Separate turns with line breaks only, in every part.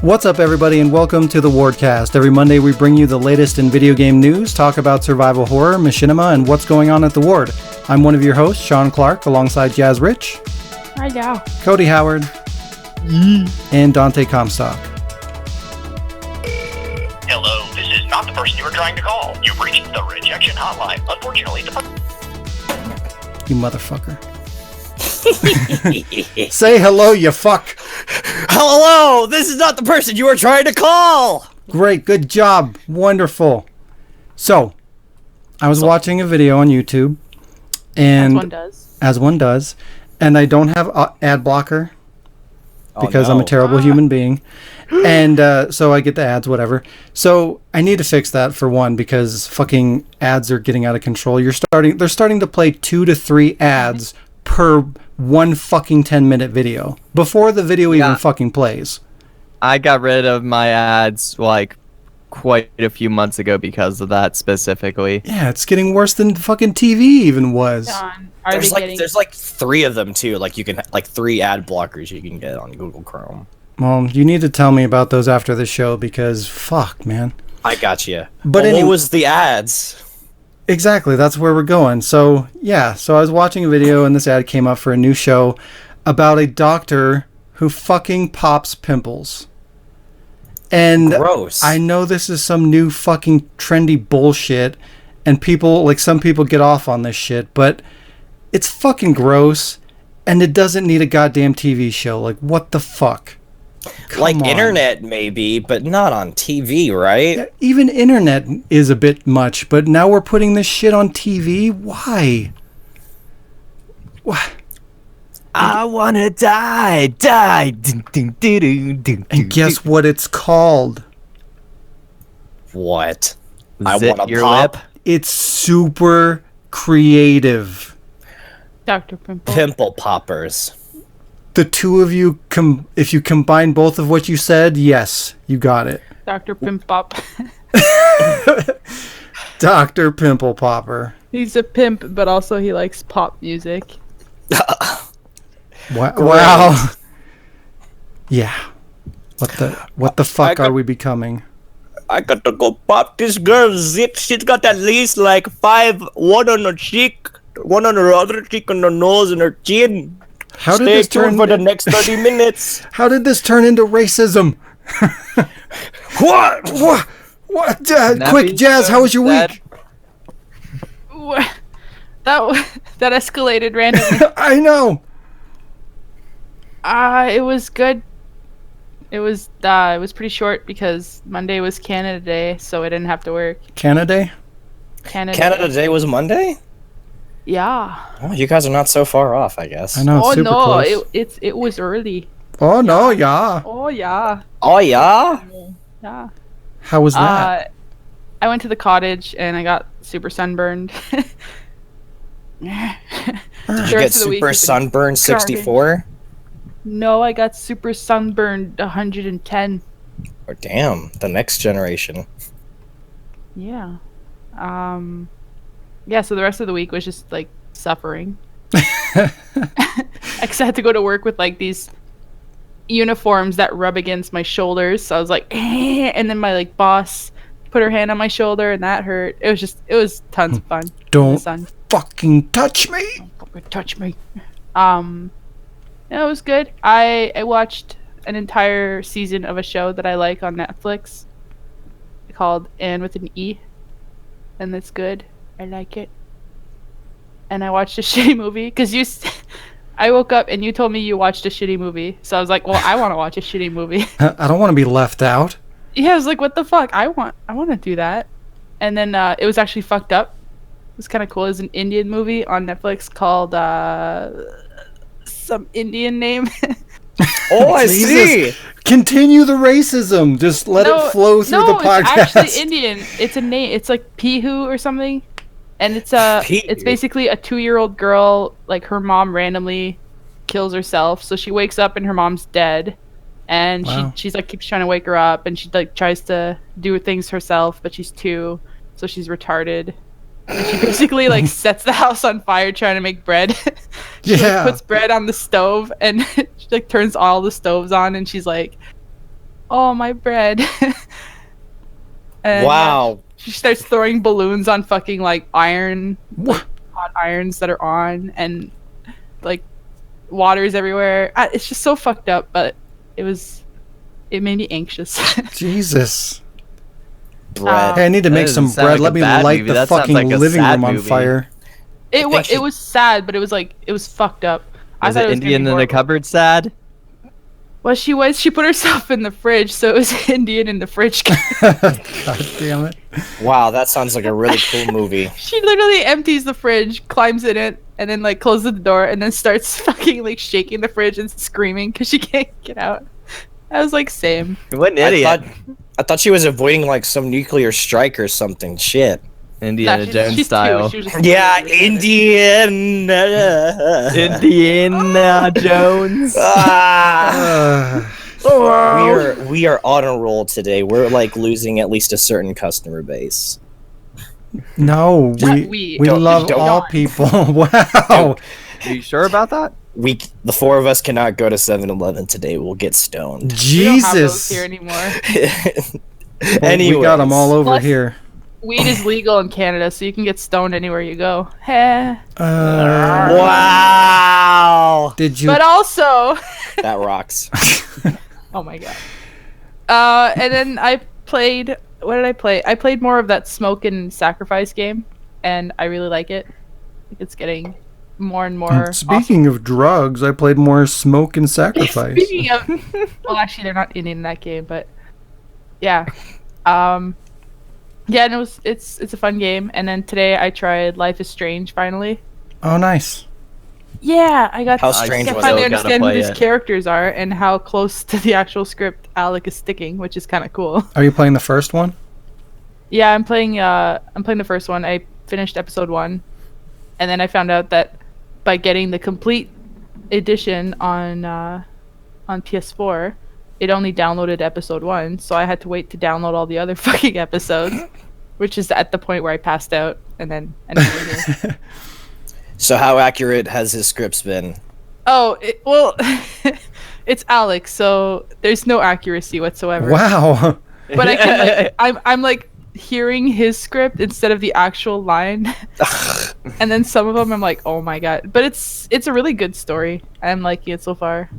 What's up, everybody, and welcome to the Wardcast. Every Monday, we bring you the latest in video game news, talk about survival horror, machinima, and what's going on at the Ward. I'm one of your hosts, Shaun Clark, alongside Jazz Rich.
Hi, now.
Cody Howard. And Dante Comstock.
Hello, this is not the person you were trying to call. You've reached the rejection hotline. Unfortunately,
You motherfucker. Say hello, you fuck.
Hello, this is not the person you were trying to call.
Great, good job. Wonderful. So, I was watching a video on YouTube, and as one does, and I don't have ad blocker because I'm a terrible human being, and so I get the ads, whatever. So I need to fix that for one, because fucking ads are getting out of control. They're starting to play 2 to 3 ads per one fucking 10-minute video before the video even fucking plays.
I got rid of my ads like quite a few months ago because of that specifically.
Yeah, it's getting worse than fucking TV even was.
John,
there's like 3 of them too. Like you can 3 ad blockers you can get on Google Chrome.
Well, you need to tell me about those after the show, because fuck, man.
I got you.
But
what was the ads?
Exactly, that's where we're going. So, yeah, I was watching a video and this ad came up for a new show about a doctor who fucking pops pimples. And
gross.
I know this is some new fucking trendy bullshit, and some people get off on this shit, but it's fucking gross, and it doesn't need a goddamn TV show. Like, what the fuck? Come on.
Internet maybe, but not on TV, right?
Yeah, even internet is a bit much, but now we're putting this shit on TV? Why? What?
I wanna die.
And guess what it's called?
What? I
Zit
want to
your
pop
lip.
It's super creative.
Dr. Pimple.
pimple poppers.
The two of you, if you combine both of what you said, yes, you got it.
Dr. Pimpop.
Dr. Pimple Popper.
He's a pimp, but also he likes pop music.
Wow. Yeah. What the fuck are we becoming?
I got to go pop this girl's zit. She's got at least like 5, one on her cheek, one on her other cheek, on her nose, and her chin.
How did
Stay
this
tuned
turn
for the next 30 minutes.
How did this turn into racism? What? Quick, Jazz, how was your week?
That escalated randomly.
I know.
It was good. It was pretty short because Monday was Canada Day, so I didn't have to work.
Canada
Day was Monday?
Yeah.
Oh, you guys are not so far off, I guess.
I know. It's super close.
It was early.
Oh no, yeah.
Oh yeah.
Oh, yeah?
Yeah.
How was that?
I went to the cottage and I got super sunburned.
Did you get super sunburned 64?
No, I got super sunburned 110.
Oh, damn, the next generation.
Yeah. Yeah, so the rest of the week was just like suffering. Except I had to go to work with like these uniforms that rub against my shoulders. So I was like, and then my like boss put her hand on my shoulder and that hurt. It was tons of fun.
Don't fucking touch me.
Don't fucking touch me. Yeah, it was good. I watched an entire season of a show that I like on Netflix called Anne with an E, and it's good. I like it. And I watched a shitty movie because I woke up and you told me you watched a shitty movie, so I was like, well, I want to watch a shitty movie.
I don't want to be left out.
Yeah, I was like, what the fuck? I want to do that. And then it was actually fucked up. It was kind of cool. It was an Indian movie on Netflix called some Indian name.
Oh, I see.
Continue the racism. Just let it flow through the podcast.
It's actually Indian. It's a name. It's like Pihu or something. And it's basically a 2-year-old girl. Like her mom randomly kills herself, so she wakes up and her mom's dead. And she's like keeps trying to wake her up, and she like tries to do things herself, but she's 2, so she's retarded. And she basically like sets the house on fire trying to make bread. She like, puts bread on the stove and she like turns all the stoves on, and she's like, "Oh, my bread." And
Wow.
she starts throwing balloons on fucking like iron, like, hot irons that are on, and like water's everywhere. It's just so fucked up, but it made me anxious.
Jesus.
Bread.
Hey, I need to
That
make
doesn't
some
sound
bread.
like
Let
a
me
bad
light
movie.
the
That sounds
fucking
like a
living
sad
room on
movie.
fire.
It
think she-
was sad, but it was fucked up.
Was
thought
it
was gonna be
Indian in the
horrible.
cupboard sad?
Well, she put herself in the fridge, so it was Indian in the fridge.
God damn it.
Wow, that sounds like a really cool movie.
She literally empties the fridge, climbs in it, and then like closes the door, and then starts fucking like shaking the fridge and screaming because she can't get out. I was like, same.
What an idiot.
I thought she was avoiding like some nuclear strike or something. Shit.
Indiana
Nah,
Jones
she's
style.
Two. She was just
Yeah,
Indian.
Indian.
Indiana Jones.
Ah.
Uh,
We are on a roll today. We're like losing at least a certain customer base.
no,
Just
we
Don't-
love
don't-
all people. Wow.
Are you sure about that?
The four of us cannot go to 7-Eleven today. We'll get stoned.
We don't have those
Jesus.
here anymore.
Anyway,
We got them all over
Plus-
here.
Weed is legal in Canada, so you can get stoned anywhere you go. Heh.
Wow,
Did you?
But also,
that rocks.
oh my god. And then I played. What did I play? I played more of that Smoke and Sacrifice game, and I really like it. I think it's getting more and more.
Speaking of drugs, I played more Smoke and Sacrifice.
Speaking of, well, actually, they're not Indian in that game, but yeah, yeah, and it's a fun game. And then today I tried Life is Strange finally.
Oh, nice.
Yeah, I got
How
to
strange was
finally
it?
understand who
Gotta play
these
it.
characters are and how close to the actual script Alec is sticking, which is kind of cool.
Are you playing the first one?
Yeah, I'm playing the first one. I finished episode 1, and then I found out that by getting the complete edition on PS4, it only downloaded episode 1, so I had to wait to download all the other fucking episodes, which is at the point where I passed out, and then ended up here.
So how accurate has his scripts been?
Oh, well, it's Alex, so there's no accuracy whatsoever.
Wow.
But I can I'm like hearing his script instead of the actual line, and then some of them I'm like, oh my god. But it's a really good story. I'm liking it so far.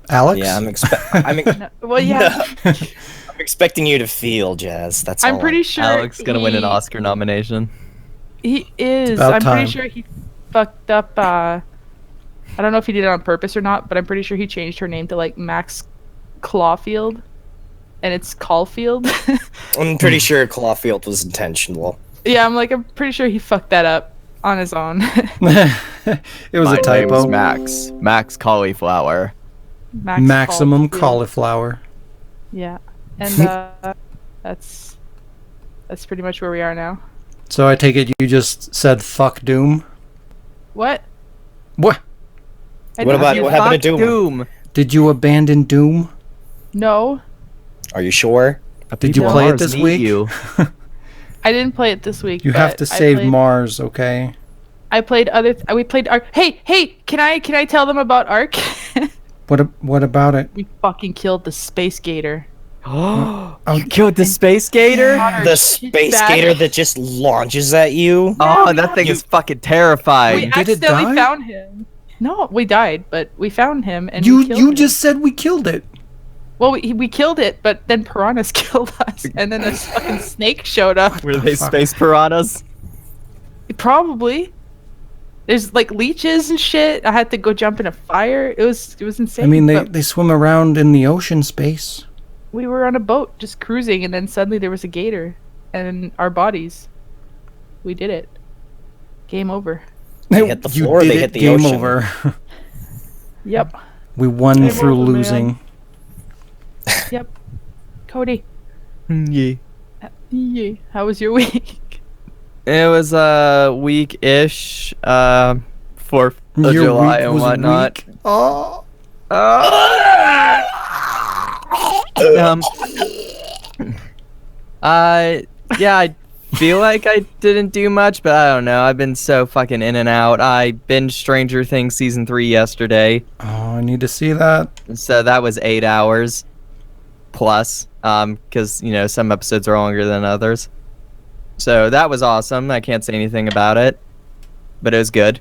Alex?
Yeah,
No, well, yeah,
I'm expecting you to feel, Jazz. That's all.
I'm pretty sure
Alex gonna win an
he-
Oscar nomination.
He is.
about
I'm
time.
pretty sure he fucked up. I don't know if he did it on purpose or not, but I'm pretty sure he changed her name to like Max Clawfield, and it's Caulfield.
I'm pretty sure Clawfield was intentional.
Yeah, I'm pretty sure he fucked that up on his own.
It was
My
a typo.
name's Max. Max Cauliflower.
Max
Maximum
Caulfield.
cauliflower.
Yeah, and that's pretty much where we are now.
So I take it you just said fuck Doom?
What?
What?
I
What
didn't
about-
use
what
fuck-
happened to Doom?
Doom.
Did you abandon Doom?
No,
Are you sure?
Did you
People
play
on
it
Mars
this
need
week?
You.
I didn't play it this week.
You have
but
to
I
save
played-
Mars, okay?
I played we played Ark. Hey! Can I tell them about Ark?
What about it?
We fucking killed the space gator.
Oh, you killed the space gator?
The space gator that just launches at you?
Oh, that thing is fucking terrifying.
We
Did it
accidentally
die?
found him. No, we died, but we found him and we
You
killed
you
him.
just said we killed it.
Well, we killed it, but then piranhas killed us, and then this fucking snake showed up.
Were they
Fuck.
space piranhas?
Probably. There's like leeches and shit. I had to go jump in a fire. It was insane.
I mean,
but
they swim around in the ocean space.
we were on a boat just cruising, and then suddenly there was a gator, and our bodies. We did it. Game over.
They hit the
You
floor,
did
they
it,
hit the
game
ocean.
over.
Yep.
We won
Game
through
over, man.
losing.
Yep. Cody.
Yeah.
Yeah. How was your week?
It was a week-ish, 4th of
Your
July
week
and
was
whatnot.
weak. Oh.
Um, yeah, I feel like I didn't do much, but I don't know. I've been so fucking in and out. I binged Stranger Things season 3 yesterday,
Oh, I need to see that.
so that was 8 hours. plus, because some episodes are longer than others. So that was awesome. I can't say anything about it, but it was good.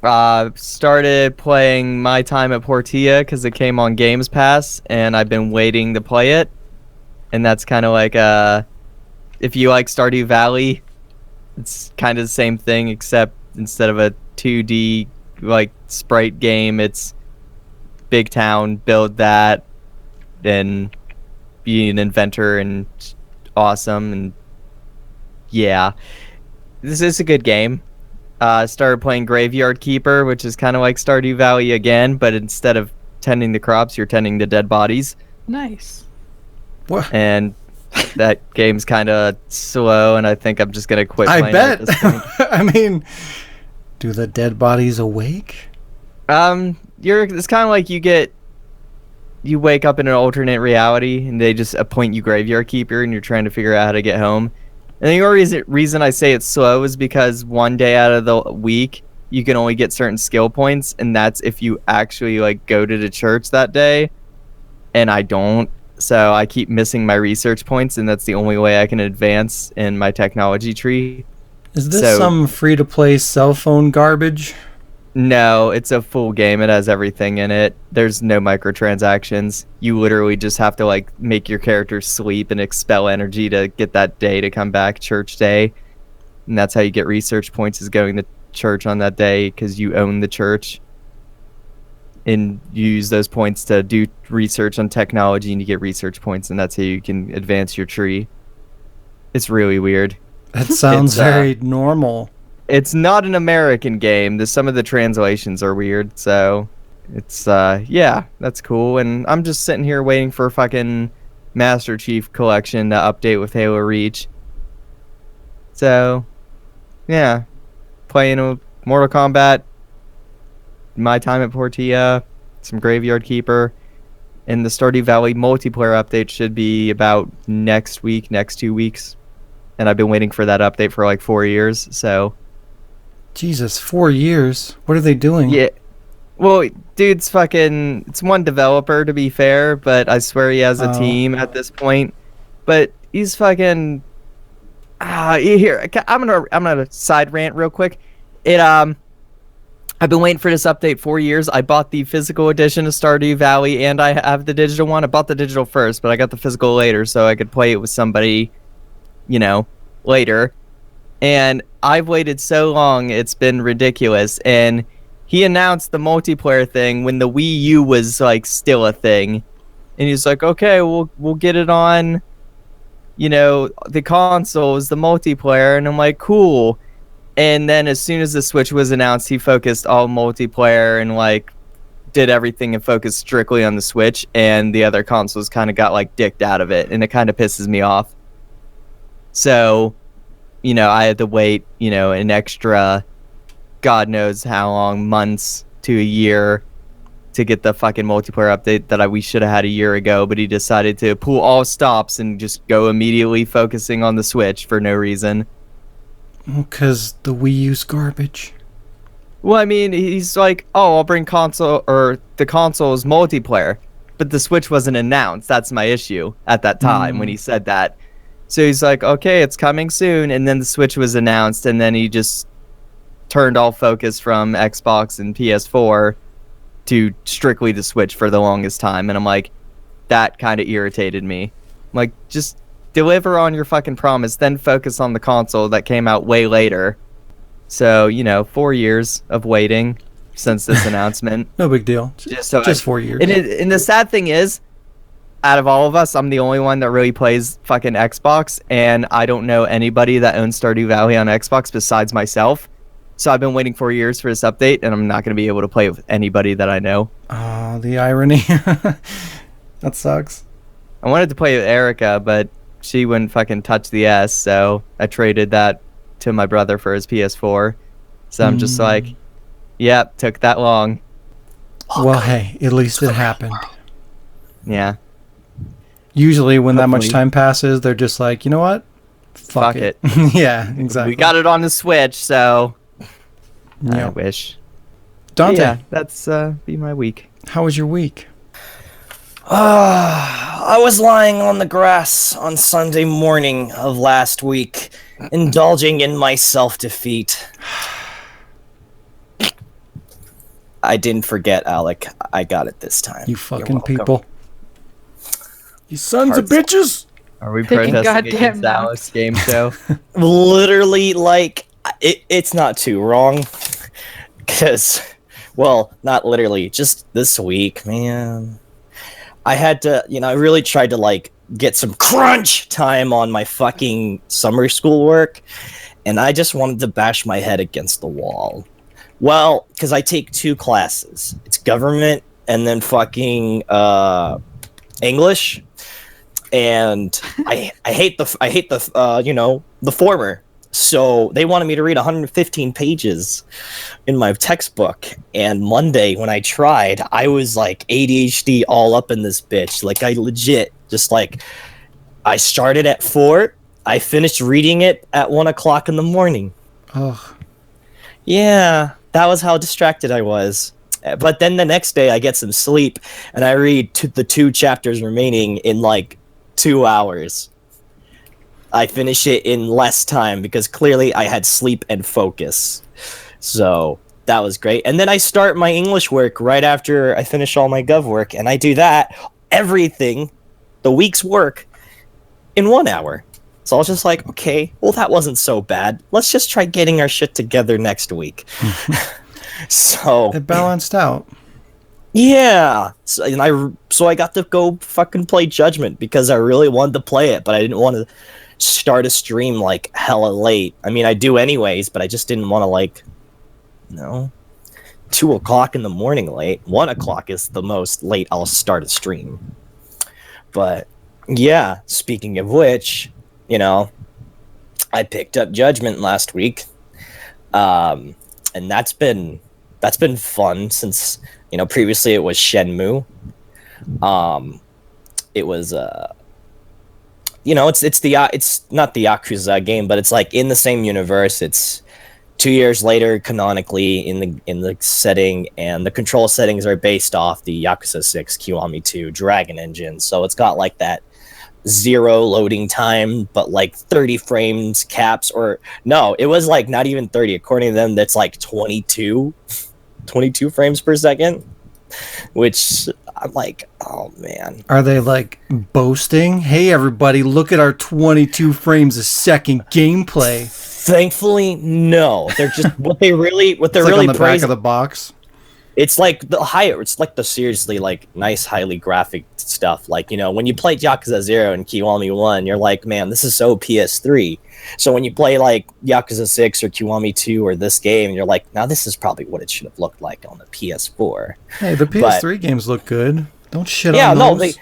Started playing My Time at Portilla because it came on Games Pass, and I've been waiting to play it. And that's kind of like if you like Stardew Valley, it's kind of the same thing, except instead of a 2D like sprite game, it's big town, build that, then be an inventor, and awesome. And yeah, this is a good game. Started playing Graveyard Keeper, which is kind of like Stardew Valley again, but instead of tending the crops, you're tending the dead bodies.
Nice.
What?
And that game's kind of slow, and I think I'm just gonna quit playing
I bet.
it at this point.
I mean, do the dead bodies awake?
It's kind of like you wake up in an alternate reality, and they just appoint you Graveyard Keeper, and you're trying to figure out how to get home. And the only reason I say it's slow is because one day out of the week, you can only get certain skill points, and that's if you actually like go to the church that day, and I don't. So I keep missing my research points, and that's the only way I can advance in my technology tree.
Is this some free-to-play cell phone garbage?
No, it's a full game. It has everything in it. There's no microtransactions. You literally just have to like make your character sleep and expel energy to get that day to come back, church day. And that's how you get research points, is going to church on that day because you own the church. And you use those points to do research on technology, and you get research points, and that's how you can advance your tree. It's really weird.
That sounds very normal.
It's not an American game. Some of the translations are weird, so it's yeah, that's cool. And I'm just sitting here waiting for fucking Master Chief Collection to update with Halo Reach. So yeah, playing a Mortal Kombat, My Time at Portilla, some Graveyard Keeper, and the Stardew Valley multiplayer update should be about next 2 weeks. And I've been waiting for that update for like 4 years, so...
Jesus, 4 years? What are they doing?
Yeah. Well, dude's fucking... It's one developer, to be fair, but I swear he has a team at this point. But he's fucking... Here, I'm gonna side rant real quick. I've been waiting for this update 4 years. I bought the physical edition of Stardew Valley, and I have the digital one. I bought the digital first, but I got the physical later, so I could play it with somebody... later. And I've waited so long, it's been ridiculous. And he announced the multiplayer thing when the Wii U was like still a thing. And he's like, okay, we'll get it on, the consoles, the multiplayer. And I'm like, cool. And then as soon as the Switch was announced, he focused all multiplayer and like did everything and focused strictly on the Switch. And the other consoles kind of got like dicked out of it. And it kind of pisses me off. So, I had to wait, an extra, God knows how long, months to a year to get the fucking multiplayer update that we should have had a year ago, but he decided to pull all stops and just go immediately focusing on the Switch for no reason.
Because the Wii U's garbage.
Well, I mean, he's like, oh, I'll bring the console's multiplayer, but the Switch wasn't announced. That's my issue at that time when he said that. So he's like, okay, it's coming soon. And then the Switch was announced, and then he just turned all focus from Xbox and PS4 to strictly the Switch for the longest time. And I'm like, that kind of irritated me. I'm like, just deliver on your fucking promise, then focus on the console that came out way later. So, 4 years of waiting since this announcement.
No big deal. Just 4 years.
And the sad thing is, out of all of us, I'm the only one that really plays fucking Xbox, and I don't know anybody that owns Stardew Valley on Xbox besides myself. So I've been waiting 4 years for this update, and I'm not going to be able to play it with anybody that I know.
Oh, the irony. That sucks.
I wanted to play with Erica, but she wouldn't fucking touch the S, so I traded that to my brother for his PS4. So I'm just like, yep, took that long.
Well, hey, at least it happened.
Yeah.
Usually when that much time passes, they're just like, you know what? Fuck it. Yeah, exactly.
We got it on the Switch, so
yeah.
I wish.
Dante.
Yeah, that's be my week.
How was your week?
I was lying on the grass on Sunday morning of last week, indulging in my self-defeat. I didn't forget, Alec. I got it this time.
You fucking people. You sons
Hearts.
of bitches!
Are we
Taking
protesting
goddamn
against
naps.
Alex game show?
Literally, like, it's not too wrong. Because, well, not literally, just this week, man. I had to, I really tried to, like, get some crunch time on my fucking summer school work. And I just wanted to bash my head against the wall. Well, because I take 2 classes. It's government and then fucking English. And I hate the former. So they wanted me to read 115 pages in my textbook. And Monday when I tried, I was like ADHD all up in this bitch. Like I legit just like I started at 4. I finished reading it at 1 o'clock in the morning.
Ugh.
Yeah, that was how distracted I was. But then the next day I get some sleep and I read the 2 chapters remaining in like 2 hours. I finish it in less time because clearly I had sleep and focus. So that was great. And then I start my English work right after I finish all my gov work. And I do that, everything, the week's work, in 1 hour. So I was just like, okay, well, that wasn't so bad. Let's just try getting our shit together next week. So
It balanced out.
yeah, so I got to go fucking play Judgment because I really wanted to play it, but I didn't want to start a stream like hella late. I mean, I do anyways, but I just didn't want to 2 o'clock in the morning late. 1 o'clock is the most late I'll start a stream. But yeah, speaking of which, I picked up Judgment last week, and that's been fun since previously it was Shenmue. It was it's not the Yakuza game, but it's like in the same universe. It's 2 years later canonically in the setting, and the control settings are based off the Yakuza 6 Kiwami 2 Dragon engine. So it's got like that 0 loading time, but like 30 frames caps, or no, it was like not even 30. According to them, that's like 22 frames per second, which I'm like, oh man.
Are they like boasting? Hey everybody, look at our 22 frames a second gameplay.
Thankfully, no. They're just what they're really
It's like on the back
praising.
of the box.
It's like it's like the seriously like nice, highly graphic stuff. Like, when you play Yakuza 0 and Kiwami 1, you're like, man, this is so PS3. So when you play like Yakuza 6 or Kiwami 2 or this game, you're like, now this is probably what it should have looked like on the PS4.
Hey, the PS3 games look good. Don't shit
Yeah,
on those.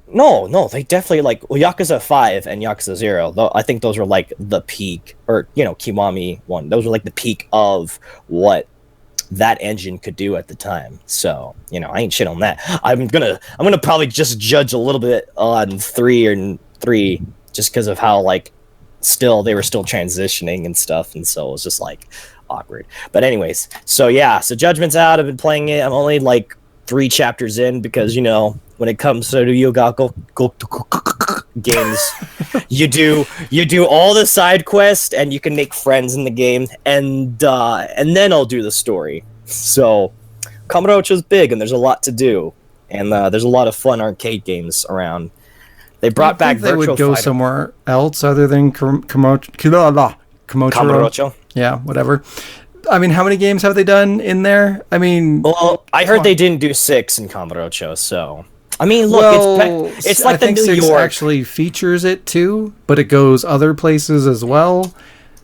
no, they definitely Yakuza 5 and Yakuza 0. Though I think those were like the peak, or Kiwami 1. Those were like the peak of what that engine could do at the time. So I ain't shit on that. I'm gonna probably just judge a little bit on 3 just because of how they were still transitioning and stuff, and so it was just like awkward. But anyways, so yeah, so Judgment's out. I've been playing it. I'm only like 3 chapters in because when it comes to Yogaku games, you do all the side quests and you can make friends in the game, and then I'll do the story. So Kamurocho's big and there's a lot to do, and there's a lot of fun arcade games around. They brought back
they
Virtual
would go
Fighter.
somewhere else other than
Kamurocho.
Yeah, whatever. I mean, how many games have they done in there? I mean,
Well, I heard they didn't do 6 in Kamurocho, so I mean, look, it's like
I
the
think
New
6
York.
actually features it too, but it goes other places as well.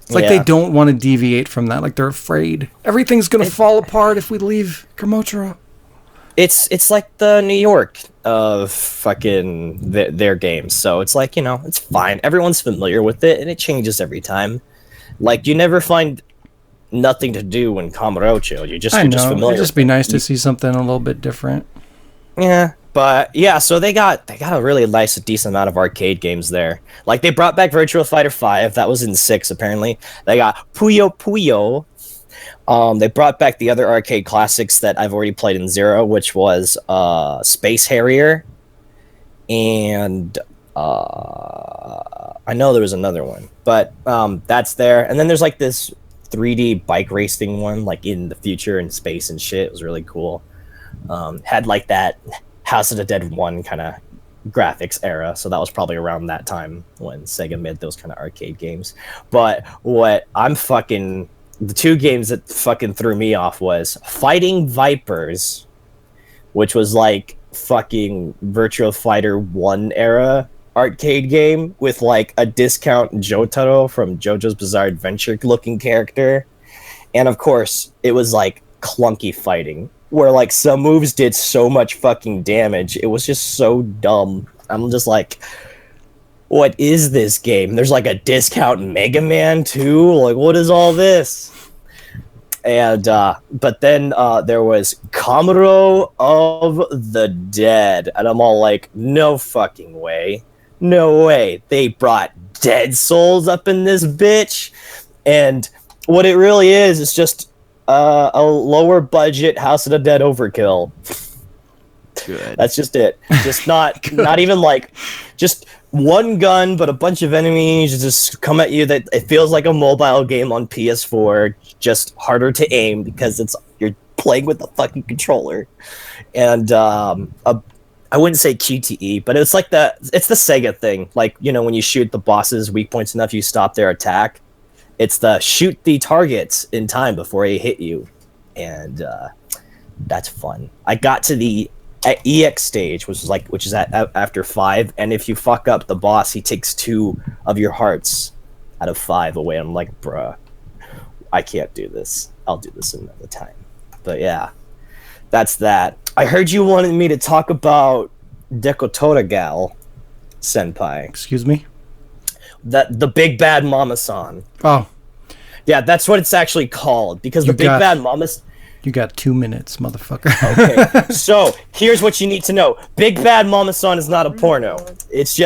It's like they
Yeah.
don't want to deviate from that. Like they're afraid everything's gonna fall apart if we leave Kamurocho.
It's like the New York of fucking their games, so it's like it's fine. Everyone's familiar with it, and it changes every time. Like you never find nothing to do in Kamurocho. You're just familiar.
It'd just be nice to see something a little bit different.
Yeah, but yeah, so they got a really nice, decent amount of arcade games there. Like they brought back Virtual Fighter 5. That was in 6 apparently. They got Puyo Puyo. They brought back the other arcade classics that I've already played in 0, which was Space Harrier and I know there was another one, but that's there. And then there's like this 3D bike racing one, like in the future in space and shit. It was really cool. Had like that House of the Dead 1 kind of graphics era, so that was probably around that time when Sega made those kind of arcade games. But what the two games that fucking threw me off was Fighting Vipers, which was like fucking Virtua Fighter 1 era arcade game with like a discount Jotaro from JoJo's Bizarre Adventure looking character. And of course, it was like clunky fighting, where like some moves did so much fucking damage. It was just so dumb. I'm just like, what is this game? There's like a discount Mega Man too? Like, what is all this? And but then there was Kamuro of the Dead, and I'm all like, no fucking way. No way. They brought Dead Souls up in this bitch. And what it really is just a lower budget House of the Dead overkill.
Good.
That's just it. Just not even like just one gun, but a bunch of enemies just come at you. That it feels like a mobile game on PS4, just harder to aim because you're playing with the fucking controller. And I wouldn't say QTE, but it's the Sega thing. Like, you know, when you shoot the boss's weak points enough, you stop their attack. It's the shoot the targets in time before they hit you. And that's fun. I got to the EX stage, which is after 5, and if you fuck up the boss, he takes 2 of your hearts out of 5 away. I'm like, bruh, I can't do this. I'll do this another time. But yeah, that's that. I heard you wanted me to talk about Dekotora Gal, Senpai.
Excuse me?
The Big Bad Mama-san.
Oh.
Yeah, that's what it's actually called, because the Big Bad Mama...
You got 2 minutes, motherfucker.
Okay, so here's what you need to know. Big Bad Mama-san is not a porno. It's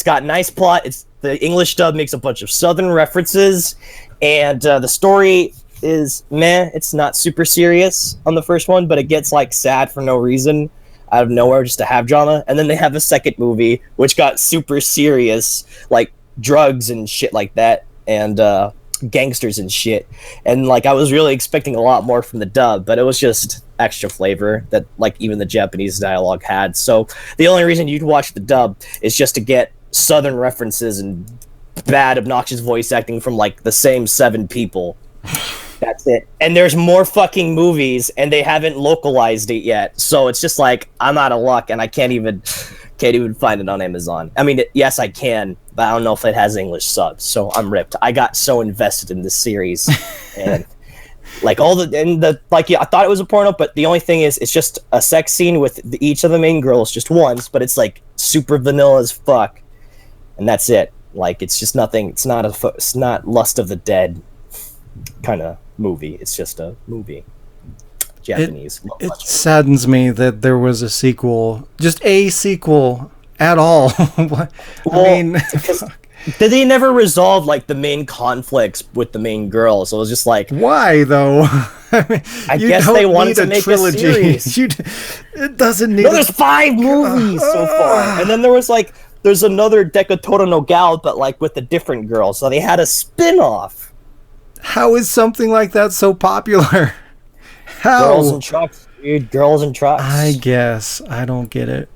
got nice plot. The English dub makes a bunch of Southern references, and the story is meh. It's not super serious on the first one, but it gets like sad for no reason out of nowhere just to have drama. And then they have a second movie which got super serious, like drugs and shit like that, and gangsters and shit. And like I was really expecting a lot more from the dub, but it was just extra flavor that like even the Japanese dialogue had. So the only reason you'd watch the dub is just to get Southern references and bad obnoxious voice acting from like the same 7 people. That's it. And there's more fucking movies, and they haven't localized it yet. So it's just like I'm out of luck, and I can't even find it on Amazon. I mean, yes, I can, but I don't know if it has English subs. So I'm ripped. I got so invested in this series, and like I thought it was a porno, but the only thing is, it's just a sex scene with each of the main girls just once, but it's like super vanilla as fuck, and that's it. Like it's just nothing. It's not Lust of the Dead kind of movie. It's just a movie. Japanese.
It saddens me that there was a sequel, just a sequel at all.
Did they never resolve like the main conflicts with the main girl? So it was just like,
why though?
I guess they wanted to make a series.
It doesn't need.
No, there's 5 movies so far, and then there's another Dekotora no Gal, but like with a different girl. So they had a spin-off.
How is something like that so popular? How?
Girls and trucks, dude. Girls and trucks.
I guess. I don't get it.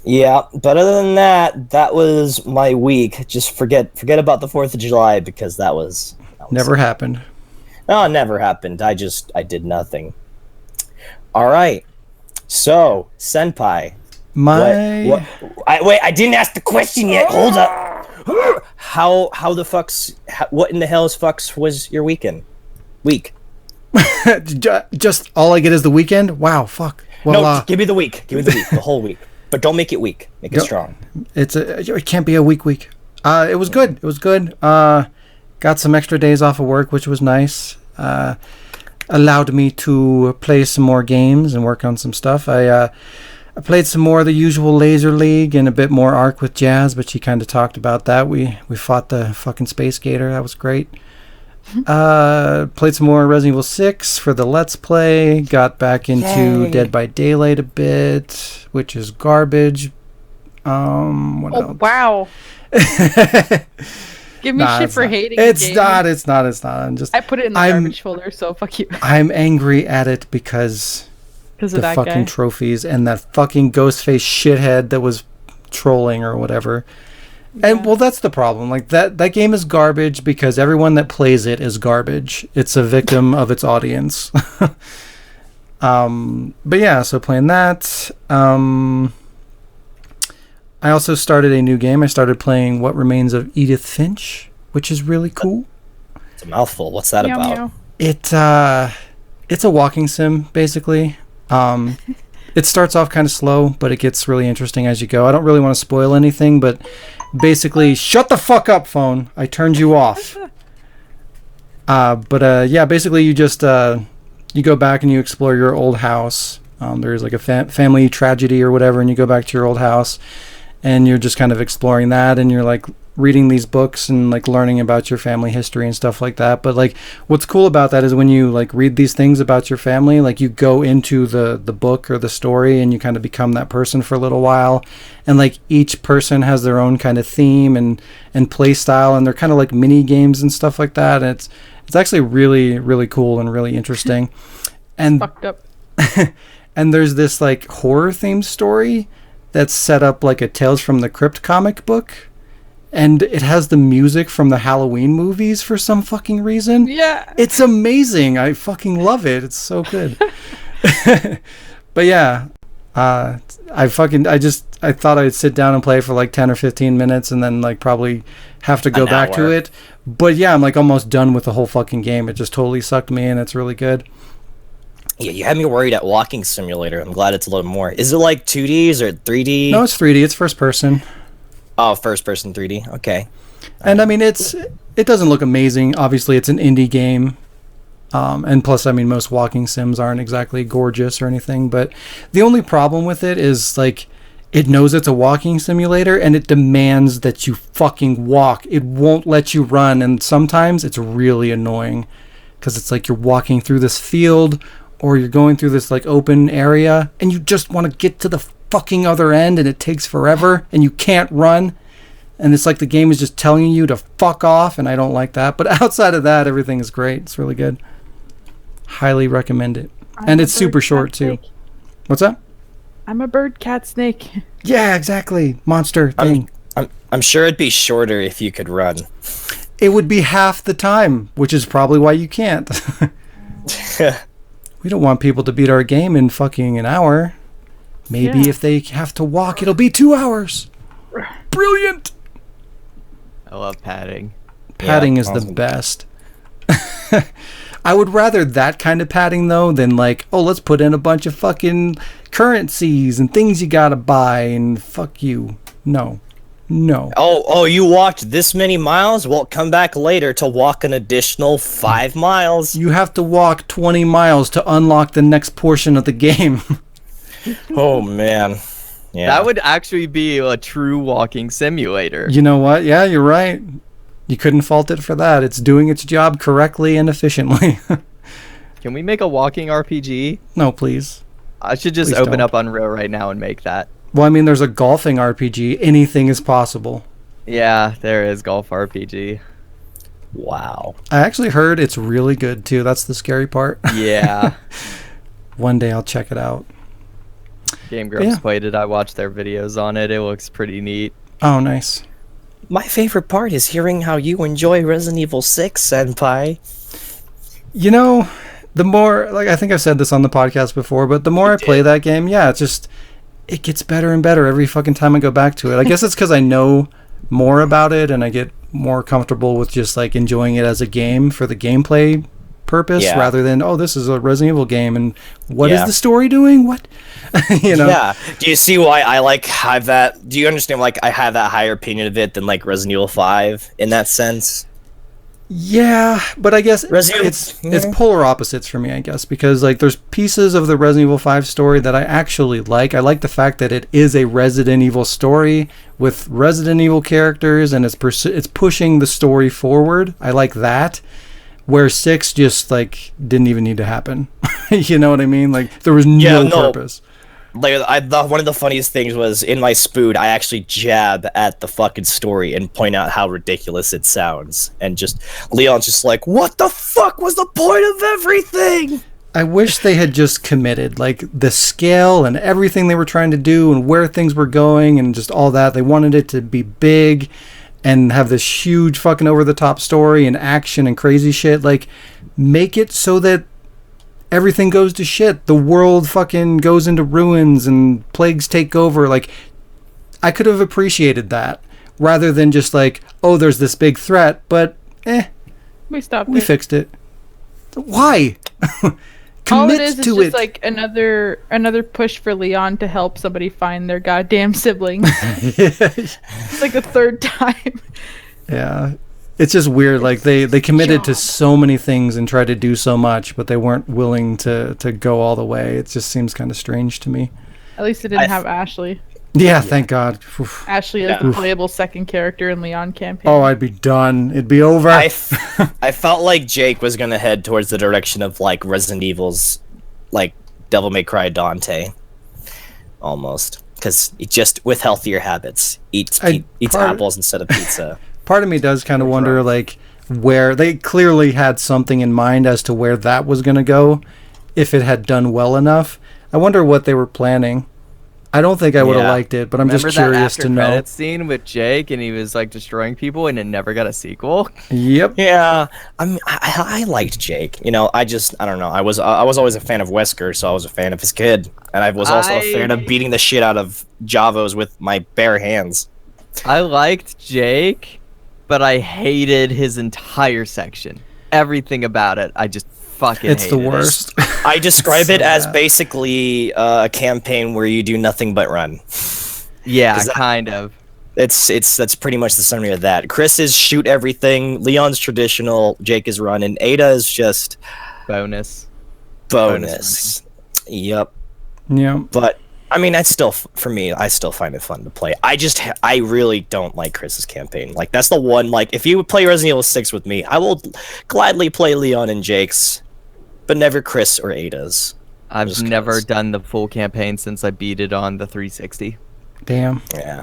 Yeah, but other than that was my week. Just forget about the 4th of July, because that was
never happened.
No, it never happened. I did nothing. All right. So, Senpai.
Wait,
I didn't ask the question yet. Hold up. What in the hell's fucks was your week?
Just all I get is the weekend? Wow, fuck. Well,
no, give me the week. Give me the week. The whole week. But don't make it weak. Make it strong.
It can't be a week. It was good. Got some extra days off of work, which was nice. Allowed me to play some more games and work on some stuff. I played some more of the usual Laser League and a bit more Ark with Jazz, but she kind of talked about that. We fought the fucking Space Gator. That was great. Played some more Resident Evil 6 for the Let's Play. Got back into Dead by Daylight a bit, which is garbage. What else?
Wow. Give me shit for hating
It's
the game.
It's not.
I put it in the garbage folder, so fuck you.
I'm angry at it because
Of
the
that
fucking
guy.
trophies and that fucking Ghostface shithead that was trolling or whatever. And well, that's the problem. Like that game is garbage because everyone that plays it is garbage. It's a victim of its audience. But yeah, so playing that. I also started a new game. I started playing What Remains of Edith Finch, which is really cool.
It's a mouthful. What's that about?
Meow.
It's a walking sim basically. It starts off kind of slow, but it gets really interesting as you go. I don't really want to spoil anything, but basically, shut the fuck up, phone. I turned you off. Yeah, basically you just you go back and you explore your old house. There's like a family tragedy or whatever, and you go back to your old house, and you're just kind of exploring that, and you're like reading these books and like learning about your family history and stuff like that. But like what's cool about that is when you like read these things about your family, like you go into the book or the story and you kind of become that person for a little while, and like each person has their own kind of theme and play style, and they're kind of like mini games and stuff like that, and it's actually really, really cool and really interesting. And
Fucked up.
and there's this like horror themed story that's set up like a Tales from the Crypt comic book, and it has the music from the Halloween movies for some fucking reason.
Yeah.
It's amazing. I fucking love it. It's so good. But yeah, I thought I'd sit down and play for like 10 or 15 minutes and then like probably have to go back to it. But yeah, I'm like almost done with the whole fucking game. It just totally sucked me in. It's really good.
Yeah, you had me worried at Walking Simulator. I'm glad it's a little more. Is it like 2Ds or 3D?
No, it's 3D. It's first person.
Oh, first person 3D. Okay.
And I mean, it doesn't look amazing. Obviously, it's an indie game. And plus, I mean, most walking sims aren't exactly gorgeous or anything. But the only problem with it is, like, it knows it's a walking simulator and it demands that you fucking walk. It won't let you run. And sometimes it's really annoying because it's like you're walking through this field or you're going through this, like, open area and you just want to get to the fucking other end and it takes forever and you can't run. And it's like the game is just telling you to fuck off, and I don't like that. But outside of that, everything is great. It's really good. Highly recommend it. And it's super short, too. What's that?
I'm a bird, cat, snake.
Yeah, exactly. Monster thing.
I'm sure it'd be shorter if you could run.
It would be half the time, which is probably why you can't. We don't want people to beat our game in fucking an hour. Maybe if they have to walk, it'll be 2 hours. Brilliant!
I love padding.
Padding is
awesome.
the best. I would rather that kind of padding, though, than like, oh, let's put in a bunch of fucking currencies and things you gotta buy and fuck you. No.
Oh, you walked this many miles? Well, come back later to walk an additional 5 miles.
You have to walk 20 miles to unlock the next portion of the game.
Oh, man. Yeah.
That would actually be a true walking simulator.
You know what? Yeah, you're right. You couldn't fault it for that. It's doing its job correctly and efficiently.
Can we make a walking RPG?
No, please.
I should just
Please
open
don't.
up Unreal right now and make that.
Well, I mean, there's a golfing RPG. Anything is possible.
Yeah, there is golf RPG.
Wow.
I actually heard it's really good, too. That's the scary part.
Yeah.
One day I'll check it out.
Game Grumps played it. I watched their videos on it. It looks pretty neat.
Oh, nice.
My favorite part is hearing how you enjoy Resident Evil 6, Senpai.
You know, the more, like, I think I've said this on the podcast before, but the more I play that game, yeah, it gets better and better every fucking time I go back to it. I guess it's because I know more about it and I get more comfortable with just, like, enjoying it as a game for the gameplay purpose rather than, oh, this is a Resident Evil game and what is the story doing? What? You know?
Yeah. Do you see why I have that? Do you understand I have that higher opinion of it than like Resident Evil 5 in that sense?
Yeah, but I guess it's polar opposites for me, I guess, because like there's pieces of the Resident Evil 5 story that I actually like. I like the fact that it is a Resident Evil story with Resident Evil characters and it's pushing the story forward. I like that. Where 6 just like didn't even need to happen. You know what I mean? Like there was no purpose.
one of the funniest things was in my spood, I actually jab at the fucking story and point out how ridiculous it sounds, and just Leon's just like, "What the fuck was the point of everything?"
I wish they had just committed, like, the scale and everything they were trying to do and where things were going and just all that. They wanted it to be big and have this huge fucking over-the-top story and action and crazy shit. Like, make it so that everything goes to shit. The world fucking goes into ruins and plagues take over. Like, I could have appreciated that rather than just like, oh, there's this big threat, but
we
fixed it. Why?
All it is
to
just
it.
like another push for Leon to help somebody find their goddamn siblings. It's like the third time.
Yeah. It's just weird. Like they committed to so many things and tried to do so much, but they weren't willing to go all the way. It just seems kind of strange to me.
At least it didn't have Ashley.
Yeah, thank God. Oof.
Ashley is the playable second character in Leon campaign.
Oh, I'd be done. It'd be over.
I felt like Jake was gonna head towards the direction of like Resident Evil's, like Devil May Cry Dante, almost, because he just with healthier habits eats apples instead of pizza.
Part of me does kind of wonder, like, where they clearly had something in mind as to where that was gonna go, if it had done well enough. I wonder what they were planning. I don't think I would have liked it, but I'm just curious to know.
Remember that after credits scene with Jake and he was like destroying people and it never got a sequel?
Yep.
Yeah, I liked Jake. You know, I don't know. I was always a fan of Wesker, so I was a fan of his kid, and I was also a fan of beating the shit out of Javos with my bare hands.
I liked Jake, but I hated his entire section. Everything about it, I just fucking
It's
hated
the worst.
I describe it as basically a campaign where you do nothing but run.
Yeah, kind of.
That's pretty much the summary of that. Chris is shoot everything. Leon's traditional. Jake is run, and Ada is just
bonus.
Yep.
Yeah.
But I mean, that's still for me. I still find it fun to play. I really don't like Chris's campaign. Like that's the one. Like if you would play Resident Evil 6 with me, I will gladly play Leon and Jake's, but never Chris or Ada's.
I've never done the full campaign since I beat it on the 360.
Damn.
Yeah.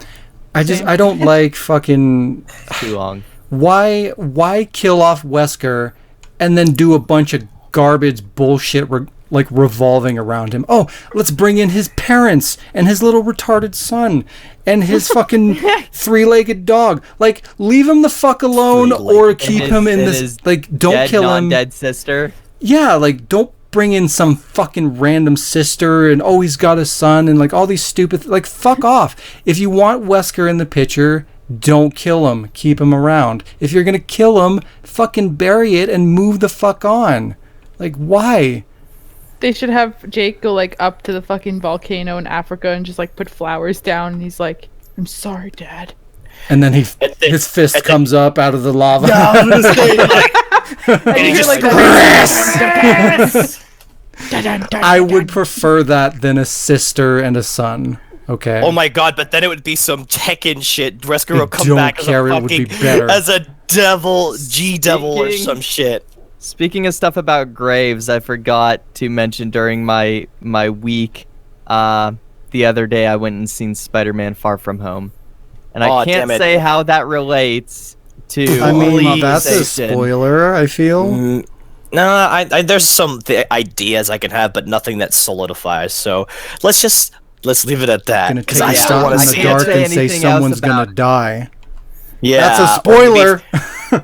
I don't like fucking
too long.
Why kill off Wesker and then do a bunch of garbage bullshit like revolving around him? Oh, let's bring in his parents and his little retarded son and his fucking three-legged dog. Like, leave him the fuck alone or keep him in this. Like, don't kill him.
Dead sister.
Yeah, like, don't bring in some fucking random sister and he's got a son and like all these stupid like fuck off. If you want Wesker in the picture, don't kill him. Keep him around. If you're gonna kill him, fucking bury it and move the fuck on. Like, why?
They should have Jake go like up to the fucking volcano in Africa and just like put flowers down and he's like, I'm sorry, Dad.
And then his fist comes up out of the lava.
Yeah, I was gonna say, like, and he just
I would prefer that than a sister and a son. Okay.
Oh my god, but then it would be some Tekken shit. Wesker will come
don't
back
care, it would be better.
as a devil, G-devil or some shit.
Speaking of stuff about graves, I forgot to mention during my week, the other day I went and seen Spider-Man Far From Home. And I can't say how that relates to...
I mean, that's a spoiler, I feel.
No, there's some ideas I can have, but nothing that solidifies. So let's leave it at that.
Because I still want to see the dark and say someone's gonna die.
Yeah,
that's a spoiler.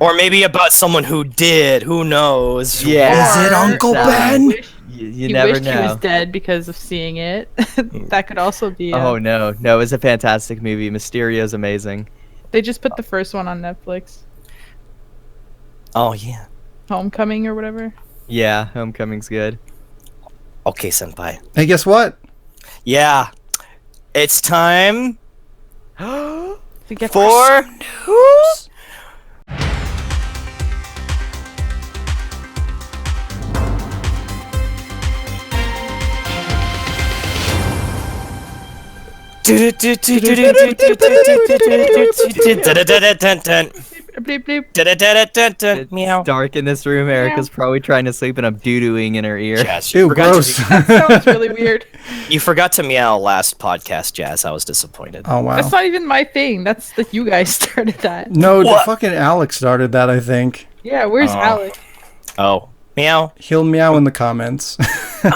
Or maybe about someone who did. Who knows?
Yeah,
is it Uncle Ben?
You never
wished
know.
He was dead because of seeing it. That could also be.
Oh no, it's a fantastic movie. Mysterio's amazing.
They just put the first one on Netflix.
Oh yeah.
Homecoming or whatever.
Yeah, Homecoming's good.
Okay, senpai.
Hey, guess what?
Yeah, it's time
to get
for news.
bleep, bleep.
It's
Meow.
dark in this room. Erica's probably trying to sleep and I'm doo-dooing in her ear.
Jazz,
Ew,
you forgot
gross.
That sounds really weird.
you forgot to meow last podcast, Jazz. I was disappointed.
Oh, wow.
That's not even my thing. That's that you guys started that.
No,
What?
fucking Alex started that, I think.
Yeah, where's
Oh.
Alex?
Oh, meow.
He'll meow in the comments.
I'm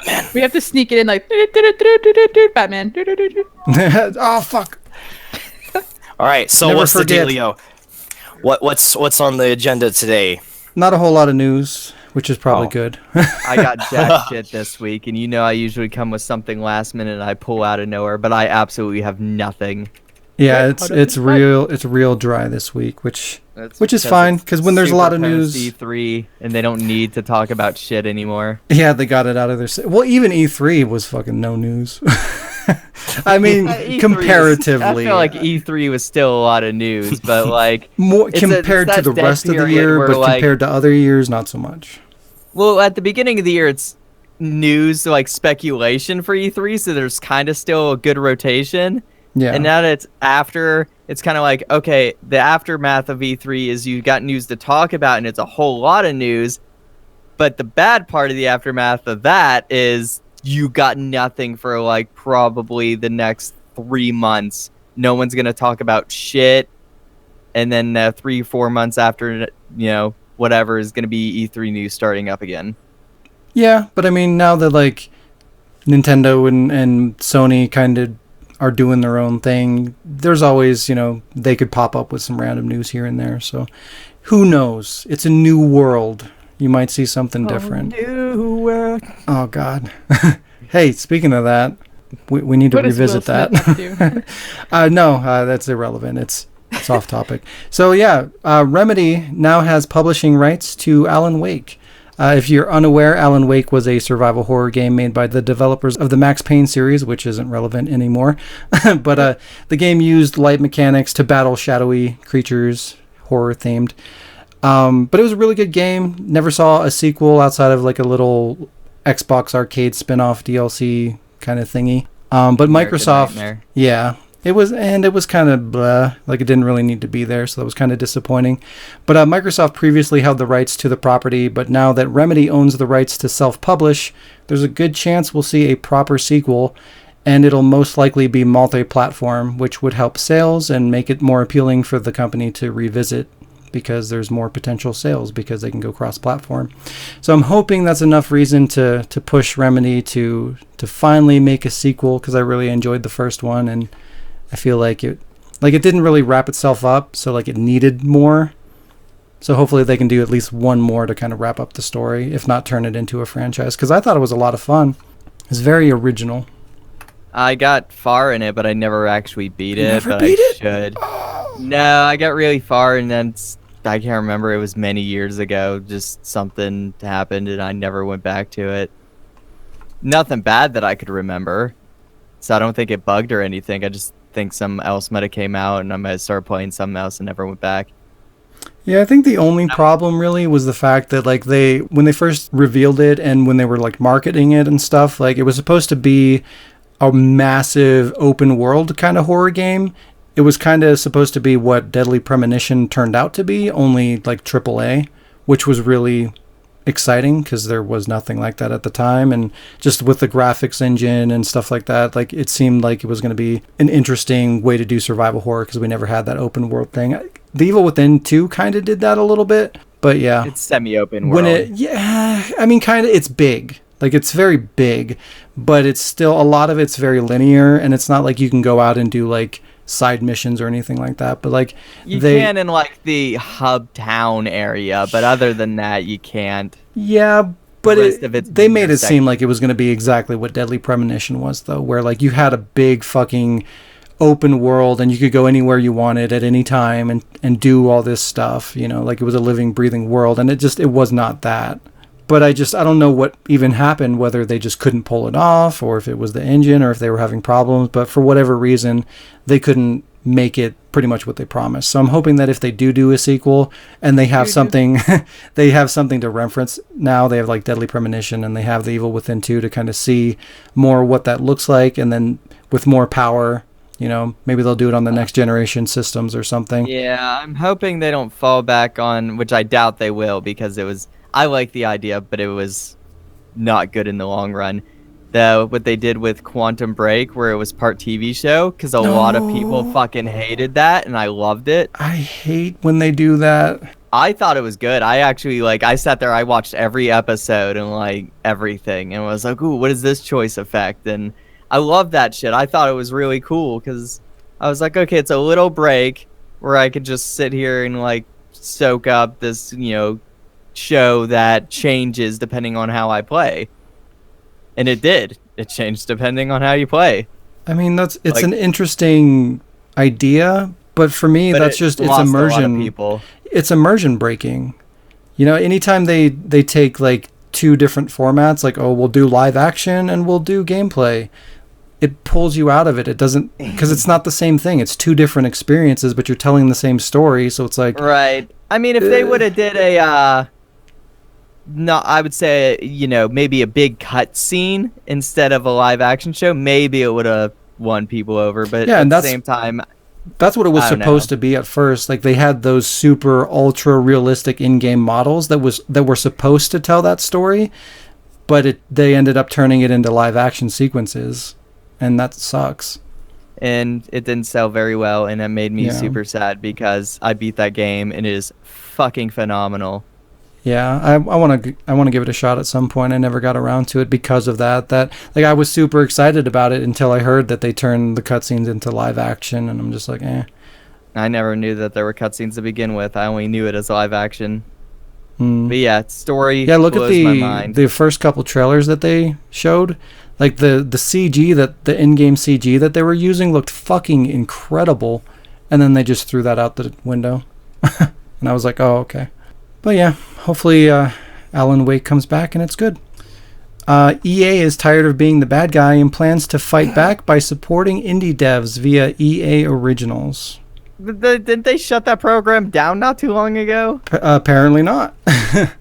Batman.
We have to sneak it in like Batman.
Oh, fuck.
All right, so
Never
what's
forget.
the dealio? What's on the agenda today?
Not a whole lot of news, which is probably
Oh.
good.
I got jack shit this week, and you know I usually come with something last minute and I pull out of nowhere, but I absolutely have nothing.
Yeah,
Good.
it's real dry this week, which
That's
is
because
fine
it's
because when there's a lot of
super
news,
post E3, and they don't need to talk about shit anymore.
yeah, they got it out of their. Well, even E3 was fucking no news. I mean,
E3
comparatively,
I feel like E3 was still a lot of news, but like,
more
it's
compared to
that
the
dead
rest of the
period
year,
where,
but
like-
compared to other years, not so much.
well, at the beginning of the year, it's news, like speculation for E3, so there's kind of still a good rotation.
Yeah,
And now that it's after, it's kind of like, okay, the aftermath of E3 is you got news to talk about, and it's a whole lot of news. But the bad part of the aftermath of that is you got nothing for like probably the next 3 months. No one's going to talk about shit. And then 3-4 months after, whatever is going to be E3 news starting up again.
yeah, but I mean, now that like Nintendo and Sony kind of are doing their own thing, there's always, they could pop up with some random news here and there. So who knows? It's a new world. You might see something different.
New world.
Oh, God. Hey, speaking of that, we need to
What is
revisit
Will
that.
Smith up to?
No, that's irrelevant. It's off topic. So, yeah, Remedy now has publishing rights to Alan Wake. If you're unaware, Alan Wake was a survival horror game made by the developers of the Max Payne series, which isn't relevant anymore. But the game used light mechanics to battle shadowy creatures, horror-themed. But it was a really good game. Never saw a sequel outside of like a little Xbox arcade spin-off DLC kind of thingy. But
American
Microsoft,
Nightmare.
yeah, it was kind of blah, like it didn't really need to be there, so that was kind of disappointing. But Microsoft previously held the rights to the property, but now that Remedy owns the rights to self-publish, there's a good chance we'll see a proper sequel, and it'll most likely be multi-platform, which would help sales and make it more appealing for the company to revisit, because there's more potential sales because they can go cross-platform. So I'm hoping that's enough reason to push Remedy to finally make a sequel, because I really enjoyed the first one, and I feel like it didn't really wrap itself up, so like it needed more. So hopefully they can do at least one more to kind of wrap up the story, if not turn it into a franchise, because I thought it was a lot of fun. It's very original.
I got far in it, but I never actually beat it.
never
but
beat
I
it?
should. No, I got really far, and then I can't remember. It was many years ago. Just something happened, and I never went back to it. Nothing bad that I could remember, so I don't think it bugged or anything. I just think something else might have came out, and I might have started playing something else and never went back.
Yeah, I think the only problem really was the fact that like when they first revealed it and when they were like marketing it and stuff, like it was supposed to be a massive open world kind of horror game. It was kind of supposed to be what Deadly Premonition turned out to be, only like AAA, which was really exciting because there was nothing like that at the time, and just with the graphics engine and stuff like that, like it seemed like it was going to be an interesting way to do survival horror because we never had that open world thing. The Evil Within 2 kind of did that a little bit, but yeah,
It's semi-open world.
I mean, kind of, it's big. Like, it's very big, but it's still, a lot of it's very linear, and it's not like you can go out and do, like, side missions or anything like that. But, like,
You can in, like, the hub town area, but other than that, you can't.
Yeah, but
rest of it's
they made it
section.
seem like it was going to be exactly what Deadly Premonition was, though, where, like, you had a big fucking open world, and you could go anywhere you wanted at any time and do all this stuff, you know, like it was a living, breathing world, and it was not that. But I don't know what even happened, whether they just couldn't pull it off, or if it was the engine, or if they were having problems. But for whatever reason, they couldn't make it pretty much what they promised. So I'm hoping that if they do a sequel, and they have something, they have something to reference now. They have like Deadly Premonition, and they have the Evil Within 2 to kind of see more what that looks like, and then with more power, Maybe they'll do it on the next generation systems or something.
Yeah, I'm hoping they don't fall back on, which I doubt they will, because I like the idea, but it was not good in the long run. What they did with Quantum Break, where it was part TV show, because a lot of people fucking hated that, and I loved it.
I hate when they do that.
I thought it was good. I actually, I sat there, I watched every episode and, everything, and was like, ooh, what is this choice effect? And I love that shit. I thought it was really cool because I was like, okay, it's a little break where I could just sit here and soak up this, show that changes depending on how I play. And it did. It changed depending on how you play.
I mean, it's an interesting idea, but for me, it's immersion. It's immersion breaking. Anytime they take two different formats, we'll do live action and we'll do gameplay, it pulls you out of it. It doesn't, because it's not the same thing. It's two different experiences, but you're telling the same story. So it's
right. I mean, if they would have did I would say, maybe a big cut scene instead of a live action show, maybe it would have won people over. But at the same time,
that's what it was supposed to be at first. They had those super ultra realistic in-game models that were supposed to tell that story, but they ended up turning it into live action sequences, and that sucks.
And it didn't sell very well, and it made me super sad because I beat that game and it is fucking phenomenal.
Yeah, I want to give it a shot at some point. I never got around to it because of that. I was super excited about it until I heard that they turned the cutscenes into live action, and I'm just like, eh.
I never knew that there were cutscenes to begin with. I only knew it as live action. But yeah, story.
Yeah, look
blows
at
my mind.
the first couple trailers that they showed. The CG the in-game CG that they were using looked fucking incredible, and then they just threw that out the window, and I was like, oh, okay. But yeah, hopefully Alan Wake comes back and it's good. EA is tired of being the bad guy and plans to fight back by supporting indie devs via EA Originals.
Didn't they shut that program down not too long ago?
Apparently not. I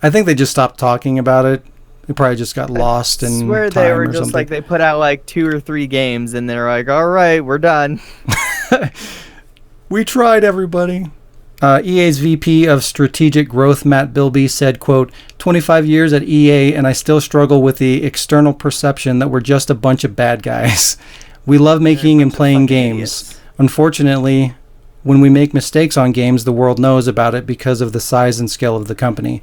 think they just stopped talking about it. They probably just got lost in time. I swear
they were just they put out 2 or 3 games and they're like, all right, we're done.
We tried, everybody. EA's VP of Strategic Growth, Matt Bilby, said, quote, 25 years at EA and I still struggle with the external perception that we're just a bunch of bad guys. We love making and playing games. Idiots. Unfortunately, when we make mistakes on games, the world knows about it because of the size and scale of the company.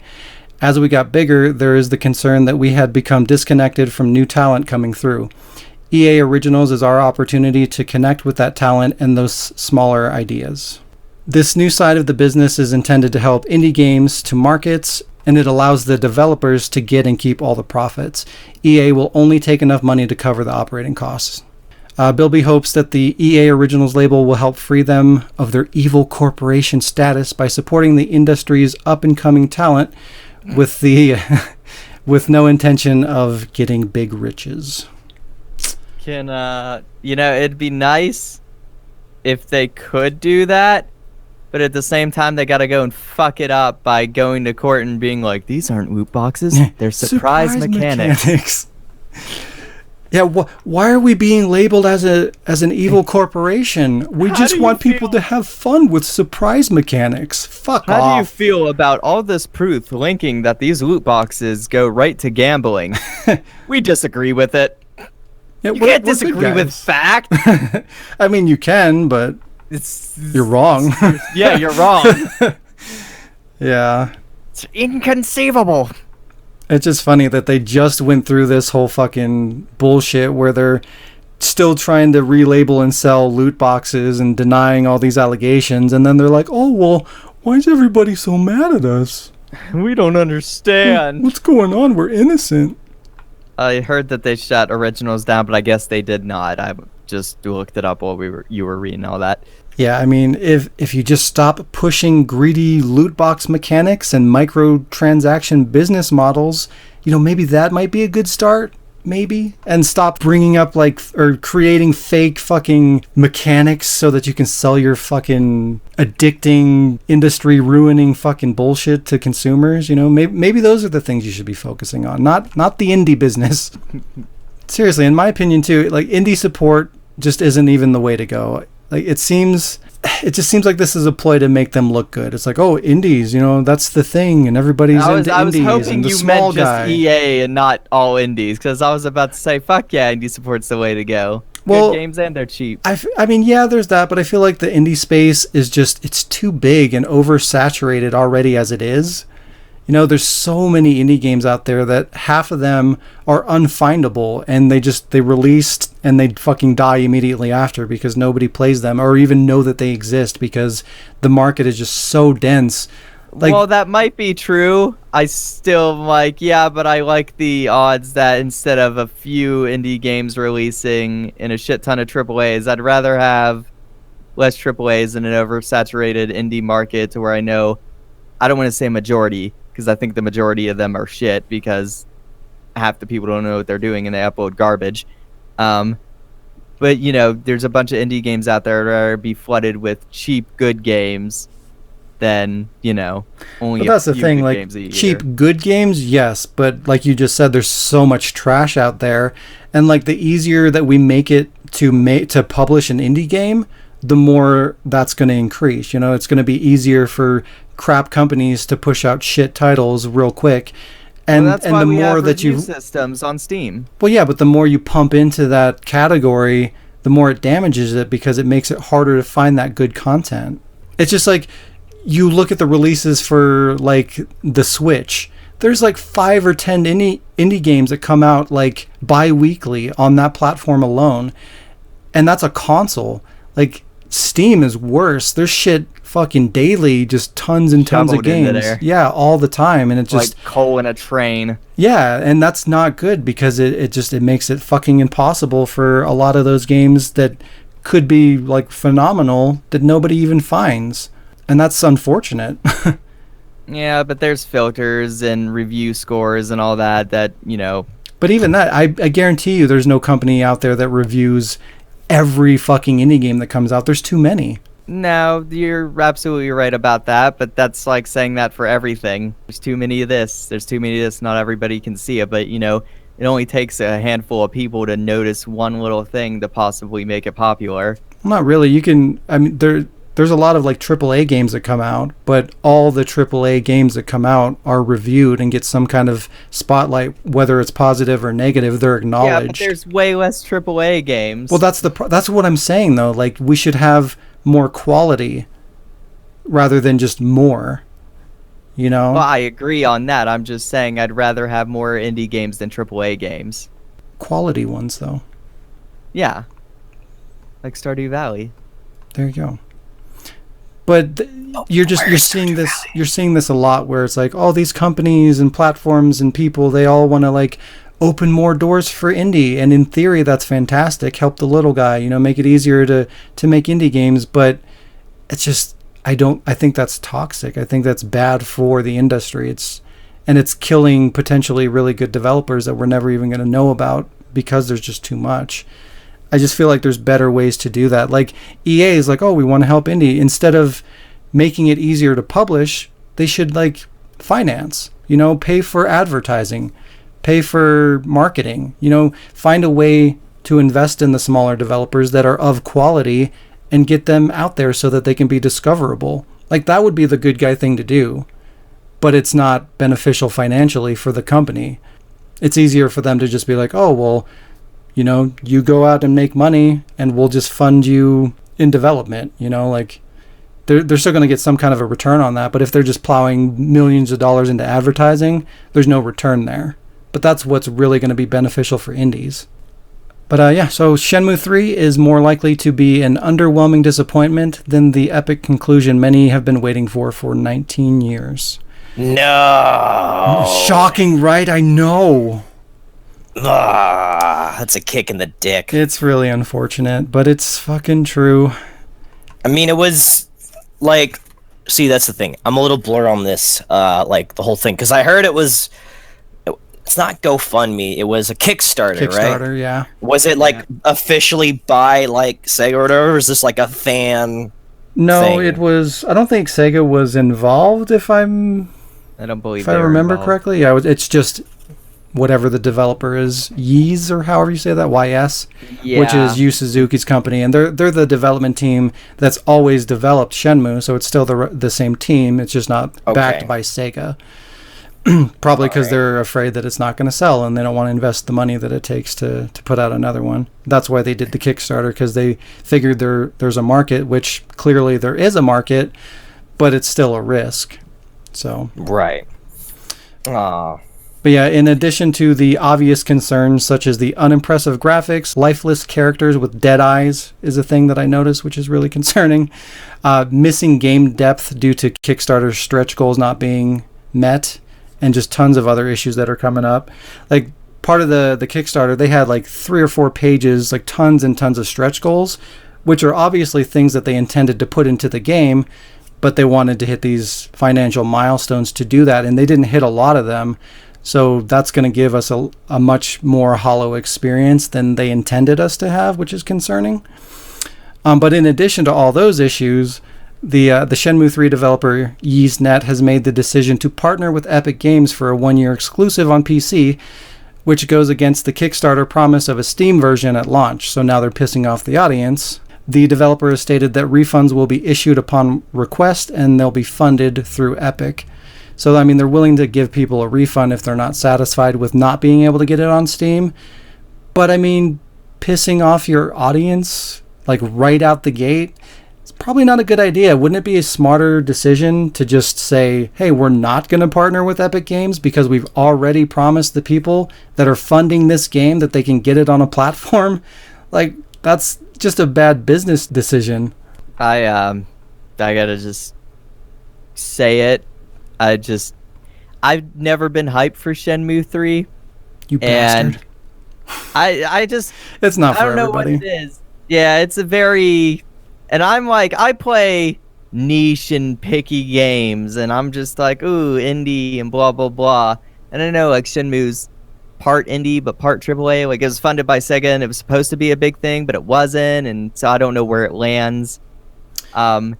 As we got bigger, there is the concern that we had become disconnected from new talent coming through. EA Originals is our opportunity to connect with that talent and those smaller ideas. This new side of the business is intended to help indie games to markets, and it allows the developers to get and keep all the profits. EA will only take enough money to cover the operating costs. Bilby hopes that the EA Originals label will help free them of their evil corporation status by supporting the industry's up-and-coming talent with no intention of getting big riches.
It'd be nice if they could do that. But at the same time, they got to go and fuck it up by going to court and being like, these aren't loot boxes. They're surprise mechanics.
Yeah, why are we being labeled as an evil corporation? We just want people to have fun with surprise mechanics. Fuck off.
How do you feel about all this proof linking that these loot boxes go right to gambling? We disagree with it. Yeah, you can't disagree with fact.
I mean, you can, but... You're wrong.
Yeah, you're wrong.
Yeah.
It's inconceivable.
It's just funny that they just went through this whole fucking bullshit where they're still trying to relabel and sell loot boxes and denying all these allegations, and then they're like, oh, well, why is everybody so mad at us?
We don't understand.
What's going on? We're innocent.
I heard that they shut Originals down, but I guess they did not. I just looked it up while you were reading all that.
Yeah, I mean, if you just stop pushing greedy loot box mechanics and microtransaction business models, maybe that might be a good start, maybe. And stop bringing up or creating fake fucking mechanics so that you can sell your fucking addicting, industry ruining fucking bullshit to consumers. Maybe those are the things you should be focusing on, not the indie business. Seriously, in my opinion too, indie support just isn't even the way to go. Like it just seems like this is a ploy to make them look good. It's like, oh, indies, that's the thing, and everybody's into indies. I was hoping and the
you
small
meant
guy.
just EA and not all indies, because I was about to say, fuck yeah, indie support's the way to go.
Well,
good games and they're cheap.
I mean, yeah, there's that, but I feel like the indie space is it's too big and oversaturated already as it is. There's so many indie games out there that half of them are unfindable, and they released and they fucking die immediately after because nobody plays them or even know that they exist because the market is just so dense.
Well, that might be true. I still but I like the odds that instead of a few indie games releasing in a shit ton of AAAs, I'd rather have less AAAs in an oversaturated indie market to where I know, I don't want to say majority, because I think the majority of them are shit because half the people don't know what they're doing and they upload garbage. But, there's a bunch of indie games out there that are be flooded with cheap, good games than, only
but that's
a
the
few
thing,
good
like,
games a year.
cheap, good games, yes, but like you just said, there's so much trash out there, and like the easier that we make it to publish an indie game, the more that's going to increase. It's going to be easier for crap companies to push out shit titles real quick, and
that's
and
why
the
we
more
have
that
review systems on Steam.
Well, yeah, but the more you pump into that category, the more it damages it because it makes it harder to find that good content. It's just like you look at the releases for like the Switch. There's like 5 or 10 indie games that come out like bi-weekly on that platform alone, and that's a console. Like Steam is worse. There's shit fucking daily, just tons and tons of games. Yeah, all the time, and it just
like coal in a train.
Yeah, and that's not good because it makes it fucking impossible for a lot of those games that could be like phenomenal that nobody even finds, and that's unfortunate.
Yeah, but there's filters and review scores and all that.
But even that, I guarantee you, there's no company out there that reviews every fucking indie game that comes out. There's too many.
No, you're absolutely right about that, but that's like saying that for everything. There's too many of this. There's too many of this. Not everybody can see it, but it only takes a handful of people to notice one little thing to possibly make it popular.
Well, not really. There's a lot of like AAA games that come out, but all the AAA games that come out are reviewed and get some kind of spotlight, whether it's positive or negative. They're acknowledged.
Yeah, but there's way less AAA games.
Well, that's what I'm saying though. Like we should have more quality rather than just more. Well,
I agree on that. I'm just saying I'd rather have more indie games than AAA games.
Quality ones though.
Yeah. Like Stardew Valley.
There you go. But you're seeing this a lot where it's like all these companies and platforms and people, they all want to like open more doors for indie, and in theory that's fantastic, help the little guy, make it easier to make indie games, but it's just I think that's toxic. I think that's bad for the industry. It's killing potentially really good developers that we're never even going to know about because there's just too much. I just feel like there's better ways to do that. Like EA is like, oh, we want to help indie. Instead of making it easier to publish, they should like finance, pay for advertising, pay for marketing, find a way to invest in the smaller developers that are of quality and get them out there so that they can be discoverable. Like that would be the good guy thing to do, but it's not beneficial financially for the company. It's easier for them to just be like, oh, well, you go out and make money and we'll just fund you in development, like they're still going to get some kind of a return on that. But if they're just plowing millions of dollars into advertising, there's no return there. But that's what's really going to be beneficial for indies. But so Shenmue 3 is more likely to be an underwhelming disappointment than the epic conclusion many have been waiting for 19 years.
No.
Shocking, right? I know.
That's a kick in the dick.
It's really unfortunate, but it's fucking true.
I mean, it was like, see, that's the thing. I'm a little blur on this, like the whole thing, because I heard it's not GoFundMe. It was a Kickstarter, right?
Kickstarter, yeah.
Was it like officially by like Sega or whatever? Or is this like a fan?
No,
thing?
It was. I don't think Sega was involved. If I
don't believe.
If I remember correctly, yeah. It's just whatever the developer is, Ys, or however you say that, YS,
Yeah.
which is Yu Suzuki's company, and they're the development team that's always developed Shenmue, so it's still the same team. It's just not backed by Sega. Probably because they're afraid that it's not going to sell, and they don't want to invest the money that it takes to put out another one. That's why they did the Kickstarter, because they figured there's a market, which clearly there is a market, but it's still a risk. So
Right.
But yeah, in addition to the obvious concerns such as the unimpressive graphics, lifeless characters with dead eyes is a thing that I noticed, which is really concerning. Missing game depth due to Kickstarter's stretch goals not being met, and just tons of other issues that are coming up. Like, part of the Kickstarter, they had like 3 or 4 pages, like tons and tons of stretch goals, which are obviously things that they intended to put into the game, but they wanted to hit these financial milestones to do that, and they didn't hit a lot of them. So that's going to give us a much more hollow experience than they intended us to have, which is concerning. But in addition to all those issues, the Shenmue 3 developer YesNet has made the decision to partner with Epic Games for a 1-year exclusive on PC, which goes against the Kickstarter promise of a Steam version at launch. So now they're pissing off the audience. The developer has stated that refunds will be issued upon request, and they'll be funded through Epic. So, I mean, they're willing to give people a refund if they're not satisfied with not being able to get it on Steam. But, I mean, pissing off your audience, like, right out the gate, it's probably not a good idea. Wouldn't it be a smarter decision to just say, hey, we're not going to partner with Epic Games because we've already promised the people that are funding this game that they can get it on a platform? Like, that's just a bad business decision.
I gotta just say it. I've never been hyped for Shenmue 3.
You bastard.
And I just
it's not for
I don't know
everybody.
what it is. Yeah, it's a very, and I'm like, I play niche and picky games, and I'm just like, ooh, indie and blah blah blah. And I know like Shenmue's part indie but part AAA. Like, it was funded by Sega and it was supposed to be a big thing, but it wasn't, and so I don't know where it lands. But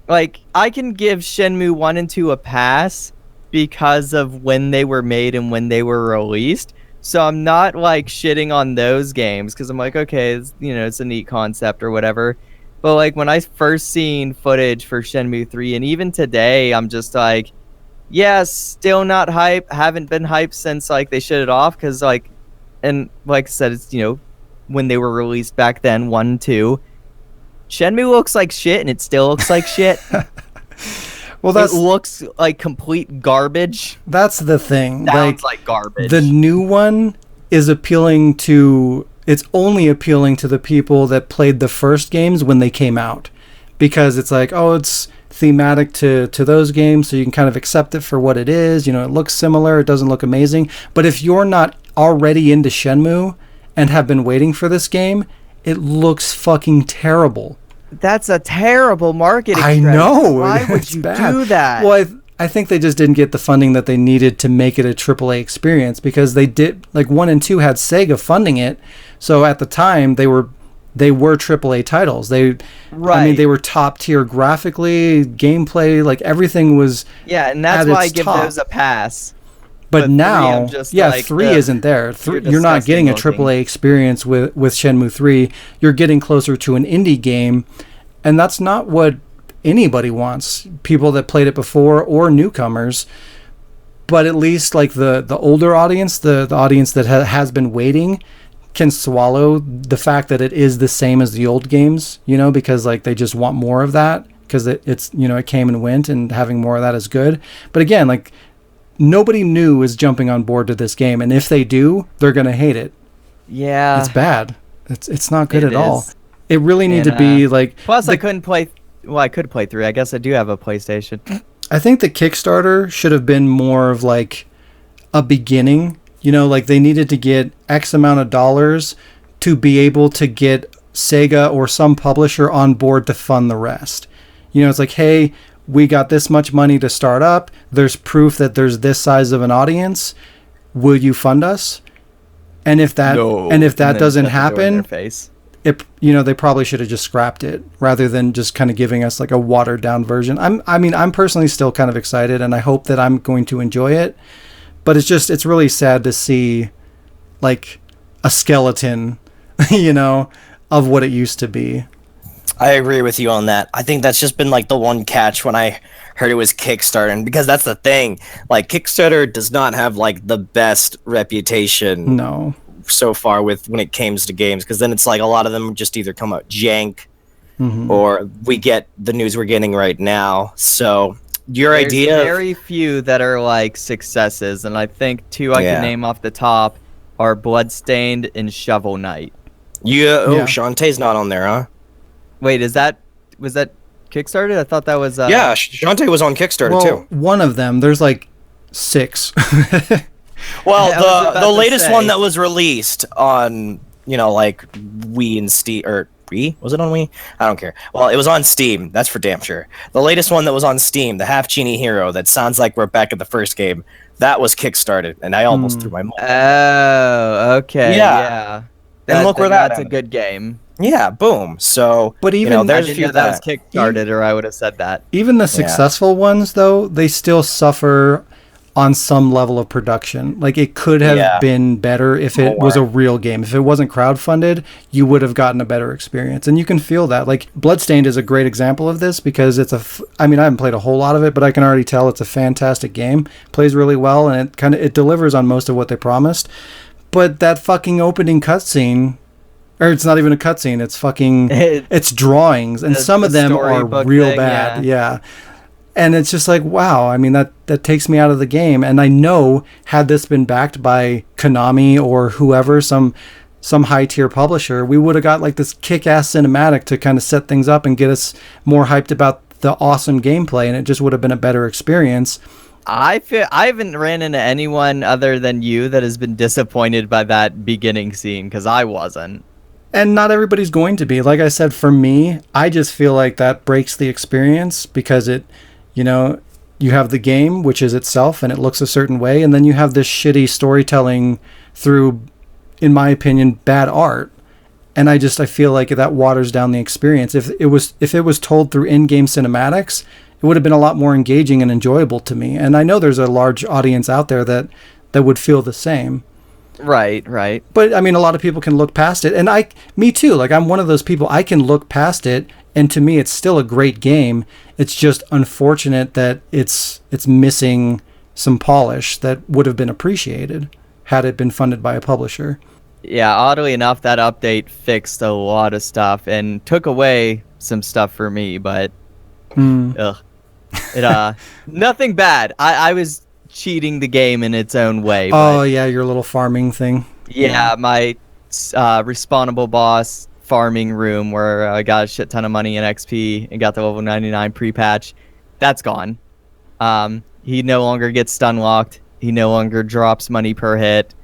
like, I can give Shenmue 1 and 2 a pass because of when they were made and when they were released. So I'm not like shitting on those games because I'm like, okay, it's a neat concept or whatever. But like, when I first seen footage for Shenmue 3, and even today, I'm just like, yeah, still not hype. Haven't been hyped since like they shut it off, because like, and like I said, it's when they were released back then, 1 and 2. Shenmue looks like shit, and it still looks like shit.
Well,
it looks like complete garbage.
That's the thing.
Sounds like garbage.
The new one is appealing to. It's only appealing to the people that played the first games when they came out, because it's like, oh, it's thematic to those games, so you can kind of accept it for what it is. It looks similar. It doesn't look amazing. But if you're not already into Shenmue and have been waiting for this game, it looks fucking terrible.
That's a terrible marketing
I
strategy.
know.
Why would
It's
you
bad.
do that?
Well, I think they just didn't get the funding that they needed to make it a AAA experience, because they did, like, 1 and 2 had Sega funding it. So at the time, they were AAA titles. I mean, they were top tier graphically, gameplay, like everything was.
Yeah, and that's why I give
top.
those a pass.
But now,
3
3 isn't there. You're not getting a AAA experience with Shenmue 3. You're getting closer to an indie game, and that's not what anybody wants. People that played it before or newcomers. But at least like the older audience, the audience that has been waiting, can swallow the fact that it is the same as the old games, because like they just want more of that, because it's it came and went, and having more of that is good. But again, like, nobody new is jumping on board to this game, and if they do, they're gonna hate it.
Yeah,
it's bad. It's not good at all. It really need to be like.
Plus, I couldn't play. Well, I could play 3. I guess I do have a PlayStation.
I think the Kickstarter should have been more of like a beginning. Like they needed to get X amount of dollars to be able to get Sega or some publisher on board to fund the rest. It's like, hey, we got this much money to start up. There's proof that there's this size of an audience. Will you fund us? And if that doesn't happen, they probably should have just scrapped it rather than just kind of giving us like a watered down version. I'm personally still kind of excited, and I hope that I'm going to enjoy it. But it's really sad to see like a skeleton, of what it used to be.
I agree with you on that. I think that's just been like the one catch when I heard it was Kickstarter, because that's the thing. Like Kickstarter does not have like the best reputation
No.
so far with when it comes to games, because then it's like a lot of them just either come out jank or we get the news we're getting right now. So
There's
idea
very few that are like successes, and I think two I can name off the top are Bloodstained and Shovel Knight.
Yeah. Shantae's not on there, huh?
Wait, was that Kickstarted? I thought that was
yeah, Shantae was on Kickstarter too.
One of them. There's like 6.
Well, the latest one that was released on, like Wii and Steam, or Wii? Was it on Wii? I don't care. Well, it was on Steam. That's for damn sure. The latest one that was on Steam, the Half Genie Hero, that sounds like we're back at the first game, that was Kickstarted, and I almost threw my money.
Oh, okay. Yeah.
And look where
that's a good game.
Yeah, boom. So,
but even
there's
a few that was Kickstarted, or I would have said that.
Even the successful ones, though, they still suffer on some level of production. Like, it could have been better if it was a real game. If it wasn't crowdfunded, you would have gotten a better experience. And you can feel that. Like, Bloodstained is a great example of this, because it's I haven't played a whole lot of it, but I can already tell it's a fantastic game. Plays really well, and it delivers on most of what they promised. But that fucking opening cutscene, or it's not even a cutscene, it's fucking, it's drawings, and some of them are real bad. Yeah. And it's just like, wow, that takes me out of the game. And I know, had this been backed by Konami or whoever, some high tier publisher, we would have got like this kick-ass cinematic to kind of set things up and get us more hyped about the awesome gameplay, and it just would have been a better experience.
I haven't ran into anyone other than you that has been disappointed by that beginning scene, because I wasn't.
And not everybody's going to be. Like I said, for me, I just feel like that breaks the experience, because it, you have the game, which is itself, and it looks a certain way, and then you have this shitty storytelling through, in my opinion, bad art. And I feel like that waters down the experience. If it was told through in-game cinematics, it would have been a lot more engaging and enjoyable to me. And I know there's a large audience out there that would feel the same.
Right.
But a lot of people can look past it. And me too. Like, I'm one of those people, I can look past it. And to me, it's still a great game. It's just unfortunate that it's missing some polish that would have been appreciated had it been funded by a publisher.
Yeah, oddly enough, that update fixed a lot of stuff and took away some stuff for me, but nothing bad. I was cheating the game in its own way.
Oh, yeah, your little farming thing.
Yeah, my respawnable boss farming room where I got a shit ton of money in XP and got the level 99 pre-patch, that's gone. He no longer gets stun locked. He no longer drops money per hit.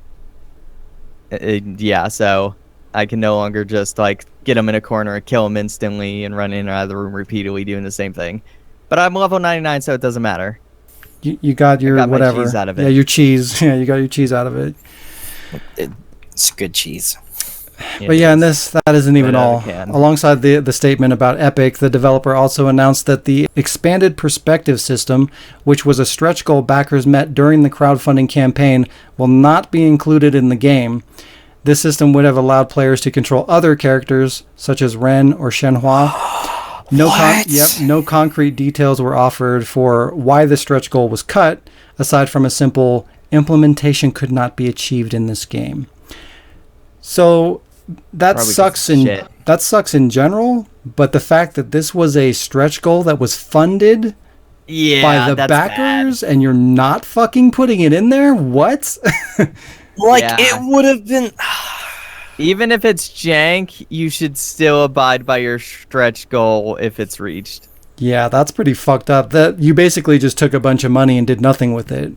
So I can no longer just like get him in a corner and kill him instantly and run in and out of the room repeatedly doing the same thing. But I'm level 99, so it doesn't matter.
You got your whatever.
My cheese out of it.
Yeah, your cheese. Yeah, you got your cheese out of it.
It's good cheese.
But yeah, and that isn't even all. Alongside the statement about Epic, the developer also announced that the expanded perspective system, which was a stretch goal backers met during the crowdfunding campaign, will not be included in the game. This system would have allowed players to control other characters, such as Ren or Shenhua. No concrete details were offered for why the stretch goal was cut, aside from a simple implementation could not be achieved in this game. So that sucks in general, but the fact that this was a stretch goal that was funded by the backers and you're not fucking putting it in there, what?
It would have been.
Even if it's jank, you should still abide by your stretch goal if it's reached.
Yeah, that's pretty fucked up. That you basically just took a bunch of money and did nothing with it.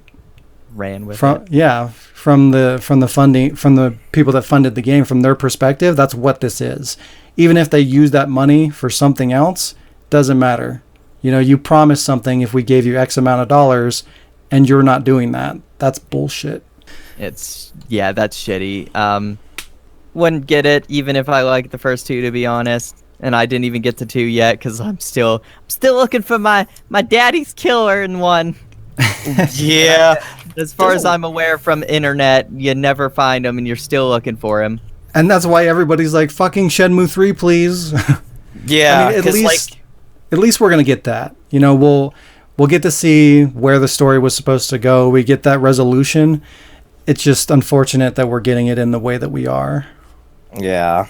Ran with it.
Yeah, from the funding, from the people that funded the game, from their perspective, that's what this is. Even if they use that money for something else, doesn't matter. You promised something if we gave you X amount of dollars, and you're not doing that. That's bullshit.
That's shitty. Wouldn't get it, even if I like the first two, to be honest. And I didn't even get to 2 yet, because I'm still looking for my daddy's killer in 1.
Yeah.
As far as I'm aware from internet, you never find him, and you're still looking for him.
And that's why everybody's like, fucking Shenmue 3, please.
Yeah.
I mean, at least we're going to get that. You know, we'll get to see where the story was supposed to go. We get that resolution. It's just unfortunate that we're getting it in the way that we are.
Yeah.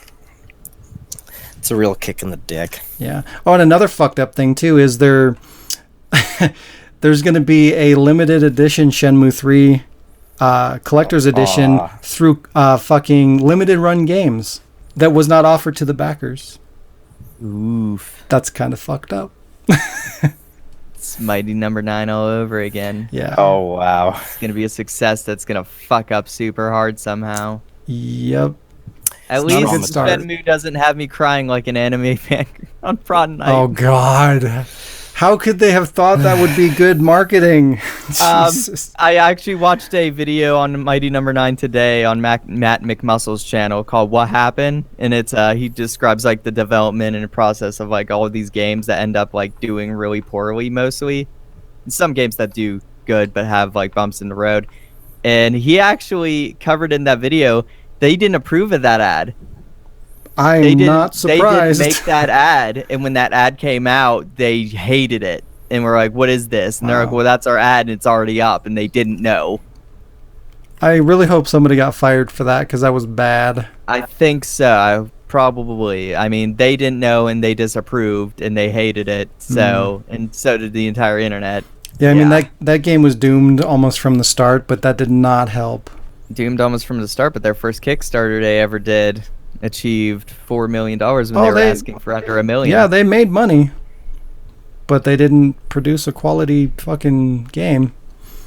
It's a real kick in the dick.
Yeah. Oh, and another fucked up thing, too, is there's going to be a limited edition Shenmue 3 collector's edition through fucking limited run games that was not offered to the backers.
Oof.
That's kind of fucked up.
It's Mighty Number 9 all over again.
Yeah.
Oh, wow.
It's going to be a success that's going to fuck up super hard somehow.
Yep.
At
Not
least
on the start.
Shenmue doesn't have me crying like an anime fan on Prod Night.
Oh, God. How could they have thought that would be good marketing? Jesus.
I actually watched a video on Mighty Number 9 today on Matt McMuscle's channel called What Happened, and it's he describes like the development and process of like all of these games that end up like doing really poorly mostly. And some games that do good but have like bumps in the road. And he actually covered in that video they didn't approve of that ad.
I'm not surprised.
They didn't make that ad, and when that ad came out, they hated it. And we're like, what is this? And they're like, well, that's our ad, and it's already up, and they didn't know.
I really hope somebody got fired for that, because that was bad.
I think so. Probably. I mean, they didn't know, and they disapproved, and they hated it. So, and so did the entire internet.
Yeah, I mean, that game was doomed almost from the start, but that did not help.
Doomed almost from the start, but their first Kickstarter they ever did achieved $4 million when they were asking for under $1 million.
Yeah, they made money, but they didn't produce a quality fucking game.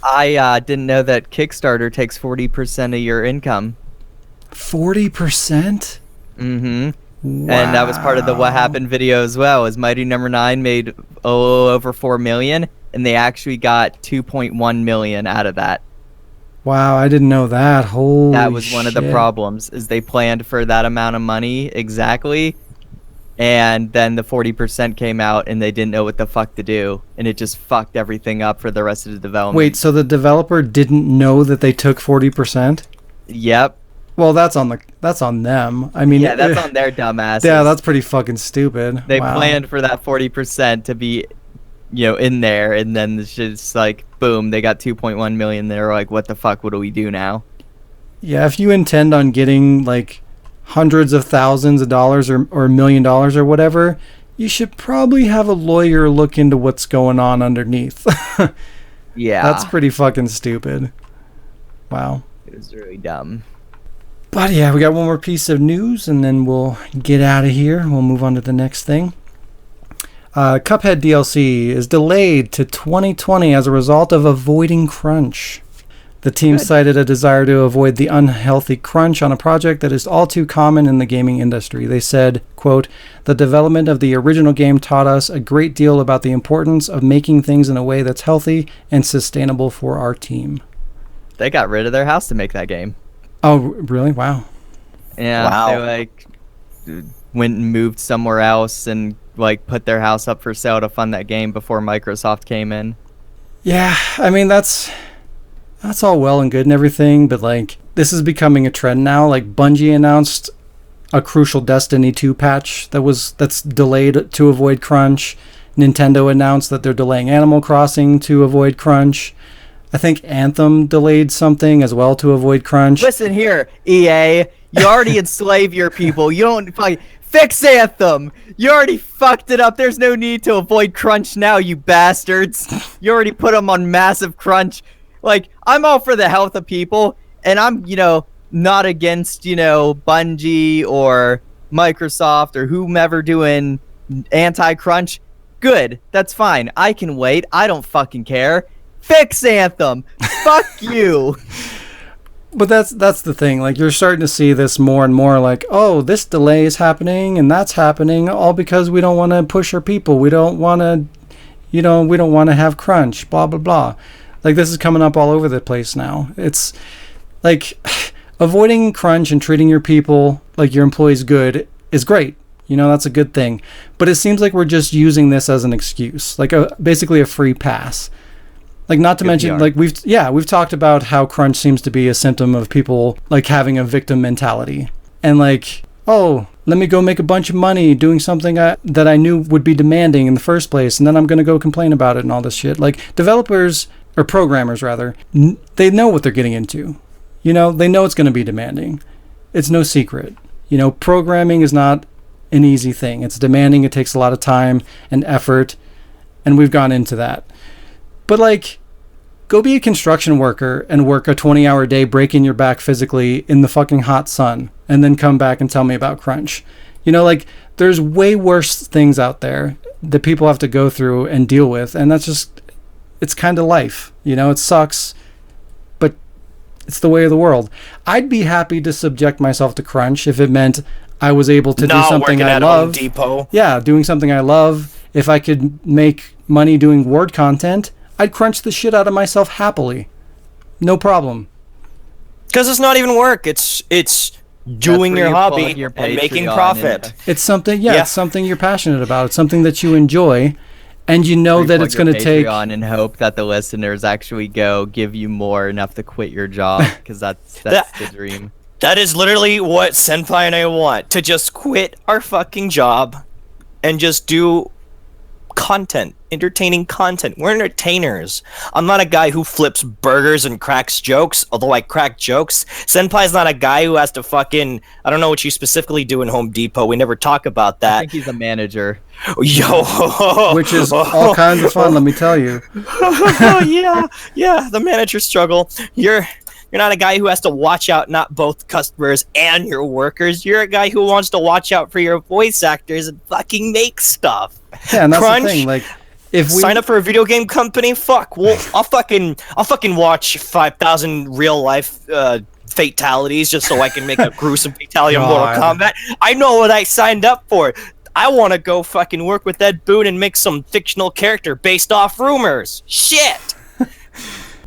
I didn't know that Kickstarter takes 40% of your income.
40%?
Mm-hmm.
Wow.
And that was part of the What Happened video as well. Is Mighty Number 9 made over $4 million, and they actually got $2.1 million out of that.
Wow, I didn't know that. Holy
That was one of the
shit.
problems, is they planned for that amount of money exactly, and then the 40% came out, and they didn't know what the fuck to do, and it just fucked everything up for the rest of the development.
Wait, so the developer didn't know that they took 40%?
Yep.
Well, that's on them. I mean,
Yeah, that's on their dumbasses.
Yeah, that's pretty fucking stupid.
They
Wow.
planned for that 40% to be, in there, and then it's just like, boom, they got 2.1 million. They're like, what the fuck? What do we do now?
Yeah, if you intend on getting like hundreds of thousands of dollars or $1 million or whatever, you should probably have a lawyer look into what's going on underneath.
Yeah.
That's pretty fucking stupid. Wow.
It was really dumb.
But yeah, we got one more piece of news and then we'll get out of here. We'll move on to the next thing. Cuphead DLC is delayed to 2020 as a result of avoiding crunch. The team cited a desire to avoid the unhealthy crunch on a project that is all too common in the gaming industry. They said, quote, "The development of the original game taught us a great deal about the importance of making things in a way that's healthy and sustainable for our team."
They got rid of their house to make that game.
Oh, really? Wow.
Yeah.
Wow.
They like went and moved somewhere else and like put their house up for sale to fund that game before Microsoft came in.
Yeah, I mean that's all well and good and everything, but like this is becoming a trend now. Like Bungie announced a crucial Destiny 2 patch that's delayed to avoid crunch. Nintendo announced that they're delaying Animal Crossing to avoid crunch. I think Anthem delayed something as well to avoid crunch.
Listen here, EA, you already enslave your people. You don't fix Anthem. You already fucked it up. There's no need to avoid crunch now, you bastards. You already put them on massive crunch. Like, I'm all for the health of people, and I'm, not against, Bungie or Microsoft or whomever doing anti-crunch. Good. That's fine. I can wait. I don't fucking care. Fix Anthem. Fuck you.
But that's the thing. Like you're starting to see this more and more. Like, oh, this delay is happening and that's happening, all because we don't want to push our people. We don't want to, we don't want to have crunch. Blah blah blah. Like this is coming up all over the place now. It's like avoiding crunch and treating your people like your employees good is great. That's a good thing. But it seems like we're just using this as an excuse, like basically a free pass. Like, not to
Good
mention,
PR.
like, we've talked about how crunch seems to be a symptom of people, like, having a victim mentality. And, like, oh, let me go make a bunch of money doing something that I knew would be demanding in the first place, and then I'm going to go complain about it and all this shit. Like, developers, or programmers, rather, they know what they're getting into. You know, they know it's going to be demanding. It's no secret. You know, programming is not an easy thing. It's demanding. It takes a lot of time and effort, and we've gone into that. But, like, go be a construction worker and work a 20-hour day breaking your back physically in the fucking hot sun, and then come back and tell me about crunch. You know, like, there's way worse things out there that people have to go through and deal with, and that's just, it's kind of life. You know, it sucks, but it's the way of the world. I'd be happy to subject myself to crunch if it meant I was able to do something I love.
Home Depot.
Yeah, doing something I love. If I could make money doing Word content, I'd crunch the shit out of myself happily. No problem.
Because it's not even work. It's doing your hobby and making profit.
It's something, it's something you're passionate about. It's something that you enjoy, and you know that it's going to take.
On and hope that the listeners actually give you more enough to quit your job, because that's the dream.
That is literally what Senpai and I want, to just quit our fucking job and just do content, entertaining content. We're entertainers. I'm not a guy who flips burgers and cracks jokes, although I crack jokes. Senpai's not a guy who has to fucking, I don't know what you specifically do in Home Depot. We never talk about that.
I think he's a manager.
Yo,
which is all kinds of fun, let me tell you.
yeah, the manager struggle. You're not a guy who has to watch out not both customers and your workers. You're a guy who wants to watch out for your voice actors and fucking make stuff.
Yeah, and that's
Crunch,
the thing. Like, if we
sign up for a video game company, I'll fucking watch 5,000 real life fatalities just so I can make a gruesome fatality in Mortal Kombat. I know what I signed up for. I want to go fucking work with Ed Boon and make some fictional character based off rumors. Shit.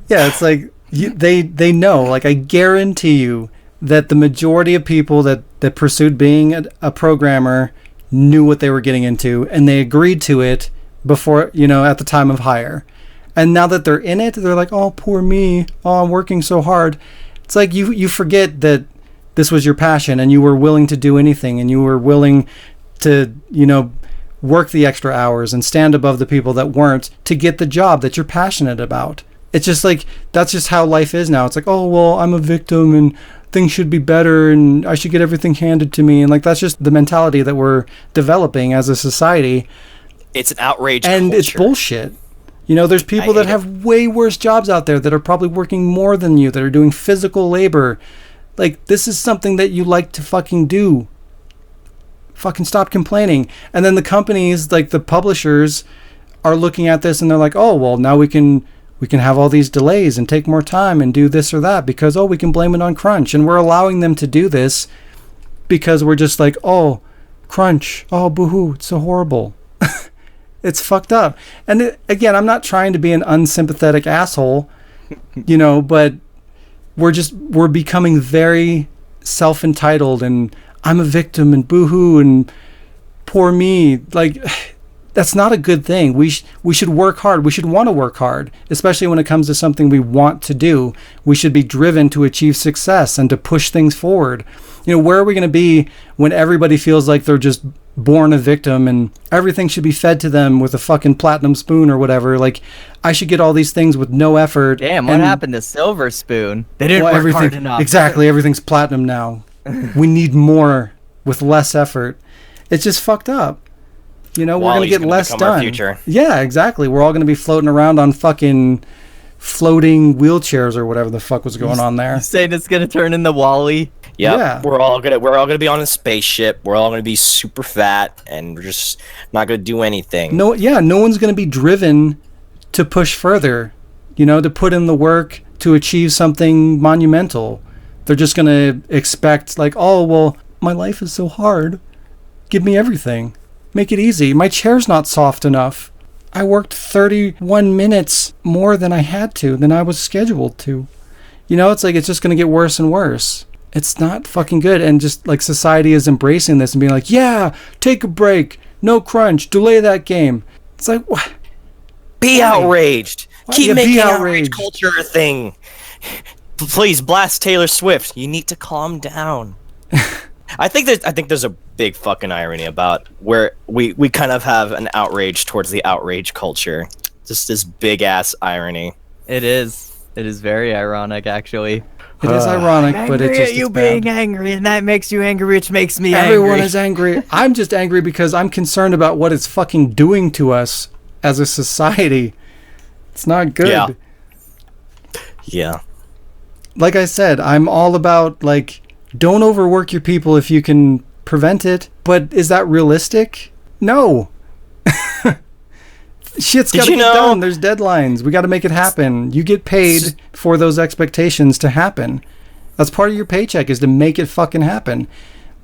Yeah, it's like they know. Like, I guarantee you that the majority of people that pursued being a programmer knew what they were getting into, and they agreed to it before, you know, at the time of hire. And now that they're in it, they're like, oh, poor me. Oh, I'm working so hard. It's like you forget that this was your passion, and you were willing to do anything, and you were willing to, you know, work the extra hours and stand above the people that weren't to get the job that you're passionate about. It's just like, that's just how life is now. It's like, oh, well, I'm a victim and things should be better and I should get everything handed to me. And like, that's just the mentality that we're developing as a society.
It's an outrage
and
culture.
It's bullshit. You know, there's people that have way worse jobs out there that are probably working more than you, that are doing physical labor. Like, this is something that you like to fucking do. Fucking stop complaining. And then the companies, like the publishers, are looking at this and they're like, oh, well, now we can have all these delays and take more time and do this or that because, oh, we can blame it on crunch. And we're allowing them to do this because we're just like, oh, crunch, oh, boo-hoo, it's so horrible. It's fucked up. And again, I'm not trying to be an unsympathetic asshole, you know, but we're becoming very self-entitled and I'm a victim and boo-hoo and poor me. Like, that's not a good thing. We should work hard. We should want to work hard, especially when it comes to something we want to do. We should be driven to achieve success and to push things forward. You know, where are we going to be when everybody feels like they're just born a victim and everything should be fed to them with a fucking platinum spoon or whatever? Like, I should get all these things with no effort.
Damn, what happened to Silver Spoon? They didn't work hard enough.
Exactly, everything's platinum now. We need more with less effort. It's just fucked up. You know, we're going to get less done. Yeah, exactly. We're all going to be floating around on fucking floating wheelchairs or whatever the fuck was going on there.
You saying it's going to turn into Wall-E?
Yep. Yeah. We're all gonna be on a spaceship. We're all gonna be super fat, and we're just not gonna do anything.
No one's gonna be driven to push further, you know, to put in the work to achieve something monumental. They're just gonna expect, like, oh, well, my life is so hard. Give me everything. Make it easy. My chair's not soft enough. I worked 31 minutes more than I was scheduled to. You know, it's like, it's just gonna get worse and worse. It's not fucking good. And just like, society is embracing this and being like, yeah, take a break, no crunch, delay that game. It's like, what?
Be outraged. Keep
Yeah, be
making
outraged.
outrage culture a thing. Please blast Taylor Swift. You need to calm down. I think there's a big fucking irony about where we kind of have an outrage towards the outrage culture. Just this big ass irony.
It is. It is very ironic, actually.
It is ironic, but it's just
you
it's bad.
being angry, and that makes you angry, which makes me
Everyone
angry.
is angry. I'm just angry because I'm concerned about what it's fucking doing to us as a society. It's not good.
Yeah.
Like I said, I'm all about, like, don't overwork your people if you can prevent it. But is that realistic? No. Shit's got to get done. There's deadlines. We got to make it happen. You get paid for those expectations to happen. That's part of your paycheck, is to make it fucking happen.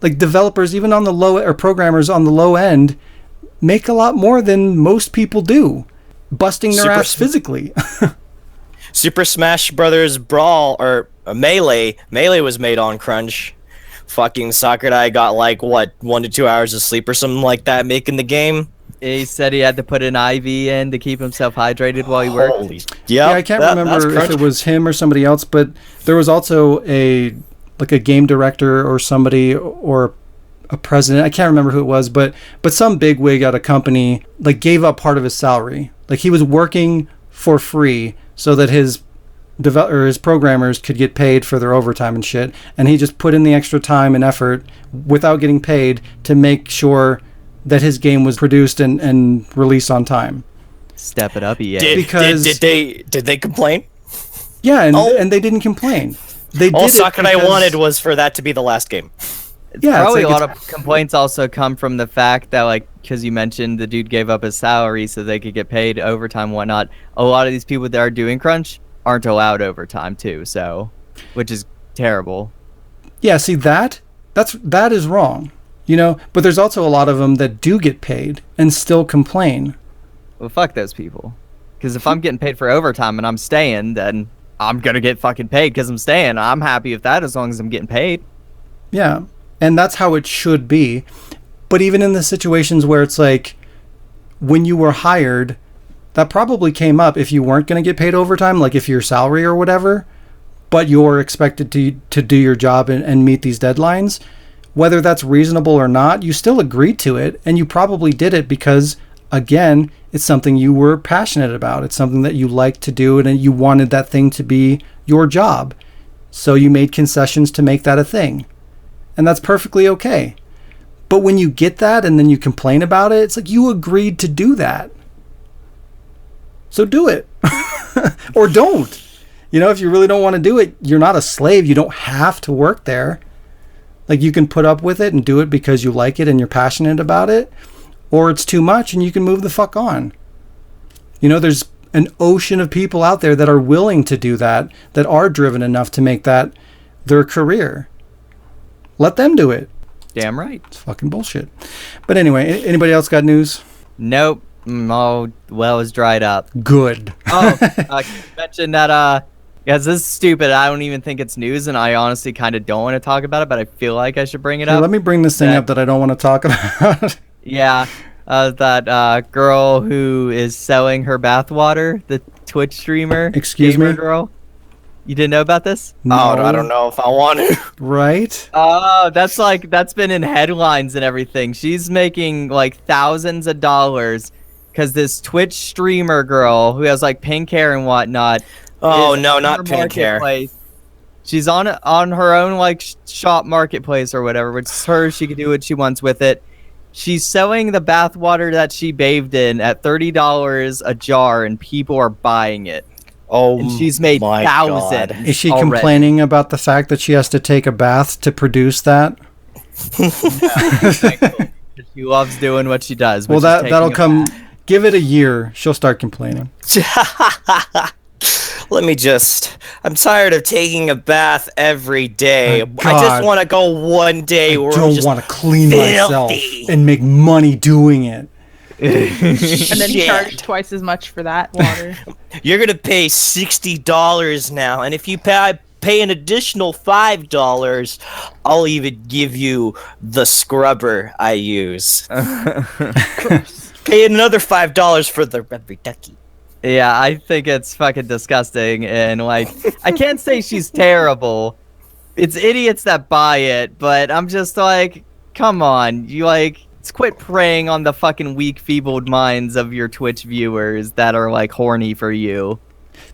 Like, developers, even on the low, or programmers on the low end, make a lot more than most people do, busting their ass physically.
Super Smash Brothers Brawl, or Melee was made on crunch. Fucking Sakurai got like, what, 1 to 2 hours of sleep or something like that making the game.
He said he had to put an IV in to keep himself hydrated while he worked.
Yeah, I can't remember if it was him or somebody else, but there was also a game director or somebody, or a president. I can't remember who it was, but some bigwig at a company like gave up part of his salary. Like, he was working for free so that his programmers could get paid for their overtime and shit, and he just put in the extra time and effort without getting paid to make sure that his game was produced and released on time.
Step it up, EA.
Did they complain?
Yeah, and they didn't complain.
All Sakurai wanted was for that to be the last game.
Probably a lot of complaints also come from the fact that, like, because you mentioned the dude gave up his salary so they could get paid overtime and whatnot. A lot of these people that are doing crunch aren't allowed overtime too, so, which is terrible.
Yeah, see, that is wrong. You know, but there's also a lot of them that do get paid and still complain.
Well, fuck those people. Because if I'm getting paid for overtime and I'm staying, then I'm going to get fucking paid because I'm staying. I'm happy with that as long as I'm getting paid.
Yeah, and that's how it should be. But even in the situations where it's like, when you were hired, that probably came up if you weren't going to get paid overtime, like if your salary or whatever, but you're expected to do your job and meet these deadlines. Whether that's reasonable or not, you still agreed to it, and you probably did it because, again, it's something you were passionate about. It's something that you liked to do, and you wanted that thing to be your job. So you made concessions to make that a thing. And that's perfectly okay. But when you get that and then you complain about it, it's like you agreed to do that. So do it. Or don't. You know, if you really don't want to do it, you're not a slave. You don't have to work there. Like, you can put up with it and do it because you like it and you're passionate about it, or it's too much and you can move the fuck on. You know, there's an ocean of people out there that are willing to do that are driven enough to make that their career. Let them do it.
Damn right.
It's fucking bullshit. But anyway, anybody else got news?
Nope. All well is dried up.
Good.
Oh, you mentioned that, guys, this is stupid. I don't even think it's news, and I honestly kind of don't want to talk about it, but I feel like I should bring it up.
Let me bring this thing up that I don't want to talk about.
Yeah, that girl who is selling her bathwater, the Twitch streamer.
Excuse me?
Girl. You didn't know about this?
No.
Oh, I don't know if I want to.
Right?
Oh, that's been in headlines and everything. She's making like thousands of dollars because this Twitch streamer girl who has like pink hair and whatnot.
Oh no, not pink hair.
She's on her own like shop marketplace or whatever, which is hers. She can do what she wants with it. She's selling the bath water that she bathed in at $30 a jar, and people are buying it.
Oh,
and she's made thousands.
Is she
already.
complaining about the fact that she has to take a bath to produce that?
Yeah, she loves doing what she does.
Well, that'll come. Give it a year, she'll start complaining.
I'm tired of taking a bath every day.
Oh,
I just want to go one day where
I don't want to clean myself and make money doing it.
And then charge twice as much for that water.
You're gonna pay $60 now, and if you pay an additional $5, I'll even give you the scrubber I use. Pay another $5 for the rubber ducky.
Yeah, I think it's fucking disgusting, and like, I can't say she's terrible. It's idiots that buy it, but I'm just like, come on, you like, quit preying on the fucking weak, feebled minds of your Twitch viewers that are like horny for you.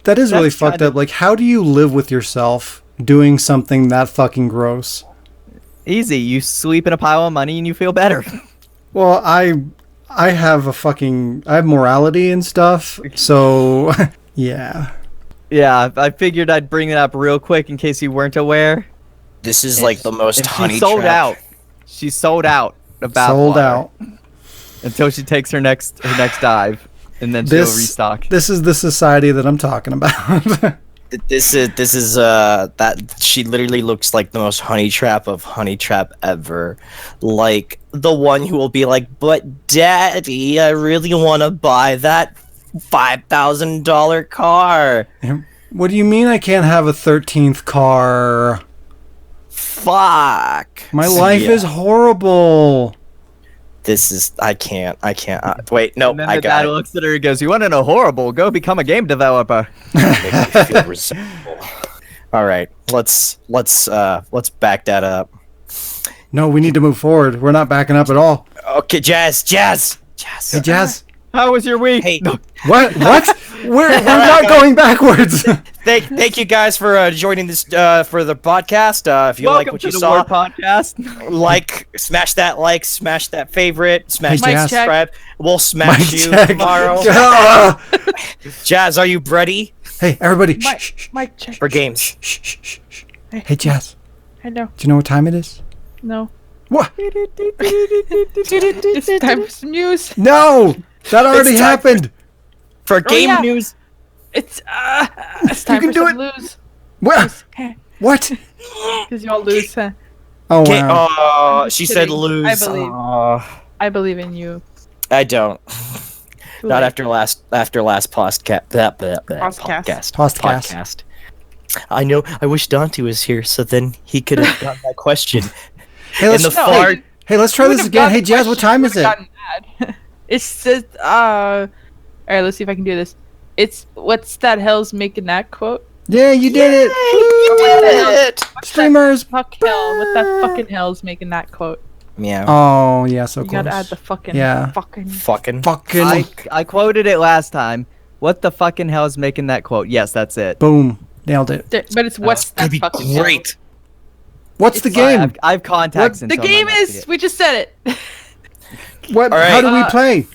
That is really
That's
fucked
kind of-
up. Like, how do you live with yourself doing something that fucking gross?
Easy, you sleep in a pile of money and you feel better.
Well, I have I have morality and stuff, so yeah.
Yeah, I figured I'd bring it up real quick in case you weren't aware.
This is like the most
And
honey
she sold
trap.
out. She sold out about
Sold out.
until she takes her next dive, and then she'll restock.
This is the society that I'm talking about.
This is that she literally looks like the most honey trap of honey trap ever. Like the one who will be like, "But daddy, I really want to buy that $5,000 car."
What do you mean I can't have a 13th car?
Fuck.
My
So,
life
yeah,
is horrible.
This is I can't. Wait, no,
And then
I
the
got
dad
it.
looks at her and goes, "You want to know horrible? Go become a game developer."
Make me feel resentful. All right, let's back that up.
No, we need to move forward. We're not backing up at all.
Okay, Jazz.
Hey, Jazz.
How was your week?
Hey,
What? We're not going backwards.
thank you guys for joining this for the podcast. If you like
Welcome
what
to
you
the
saw,
War Podcast.
smash that favorite, smash
Hey,
that
Jazz.
subscribe. We'll smash you tomorrow.
Ah!
Jazz, are you ready
Hey, everybody.
Mike, check.
for games?
Shh. Hey, Jazz.
I know.
Do you know what time it is?
No.
What?
It's time for some news.
No! That already
time
happened.
For game
yeah.
news,
It's time
can
for
do
some lose.
What? What?
Because y'all lose. Huh?
Oh,
okay.
wow.
Oh,
I'm just
she said
kidding.
lose.
I believe.
Oh,
I believe in you.
I don't.
Too
Not
late.
after last podcast.
Podcast.
I know. I wish Dante was here, so then he could have gotten that question.
Hey,
In
let's,
the
No,
far,
I-
hey, let's try
You
this
would've
again.
gotten
Hey, Jazz, what
questions,
time
you
is it?
would've gotten mad. It's just all right. Let's see if I can do this. It's what's that hell's making that quote?
Yeah, you did it. Streamers.
Fuck hell. What that fucking hell's making that quote?
yeah,
Oh, yeah, so
You
close.
gotta add the fucking
Yeah.
fucking.
fucking.
Fucking
I quoted it last time. What the fucking hell is making that quote? Yes, that's it.
boom. Nailed it.
But it's what's that
That'd be
fucking hell?
great.
What's the
It's-
game?
I have contacts.
The game is. We just said it.
What?
All right.
How do we play?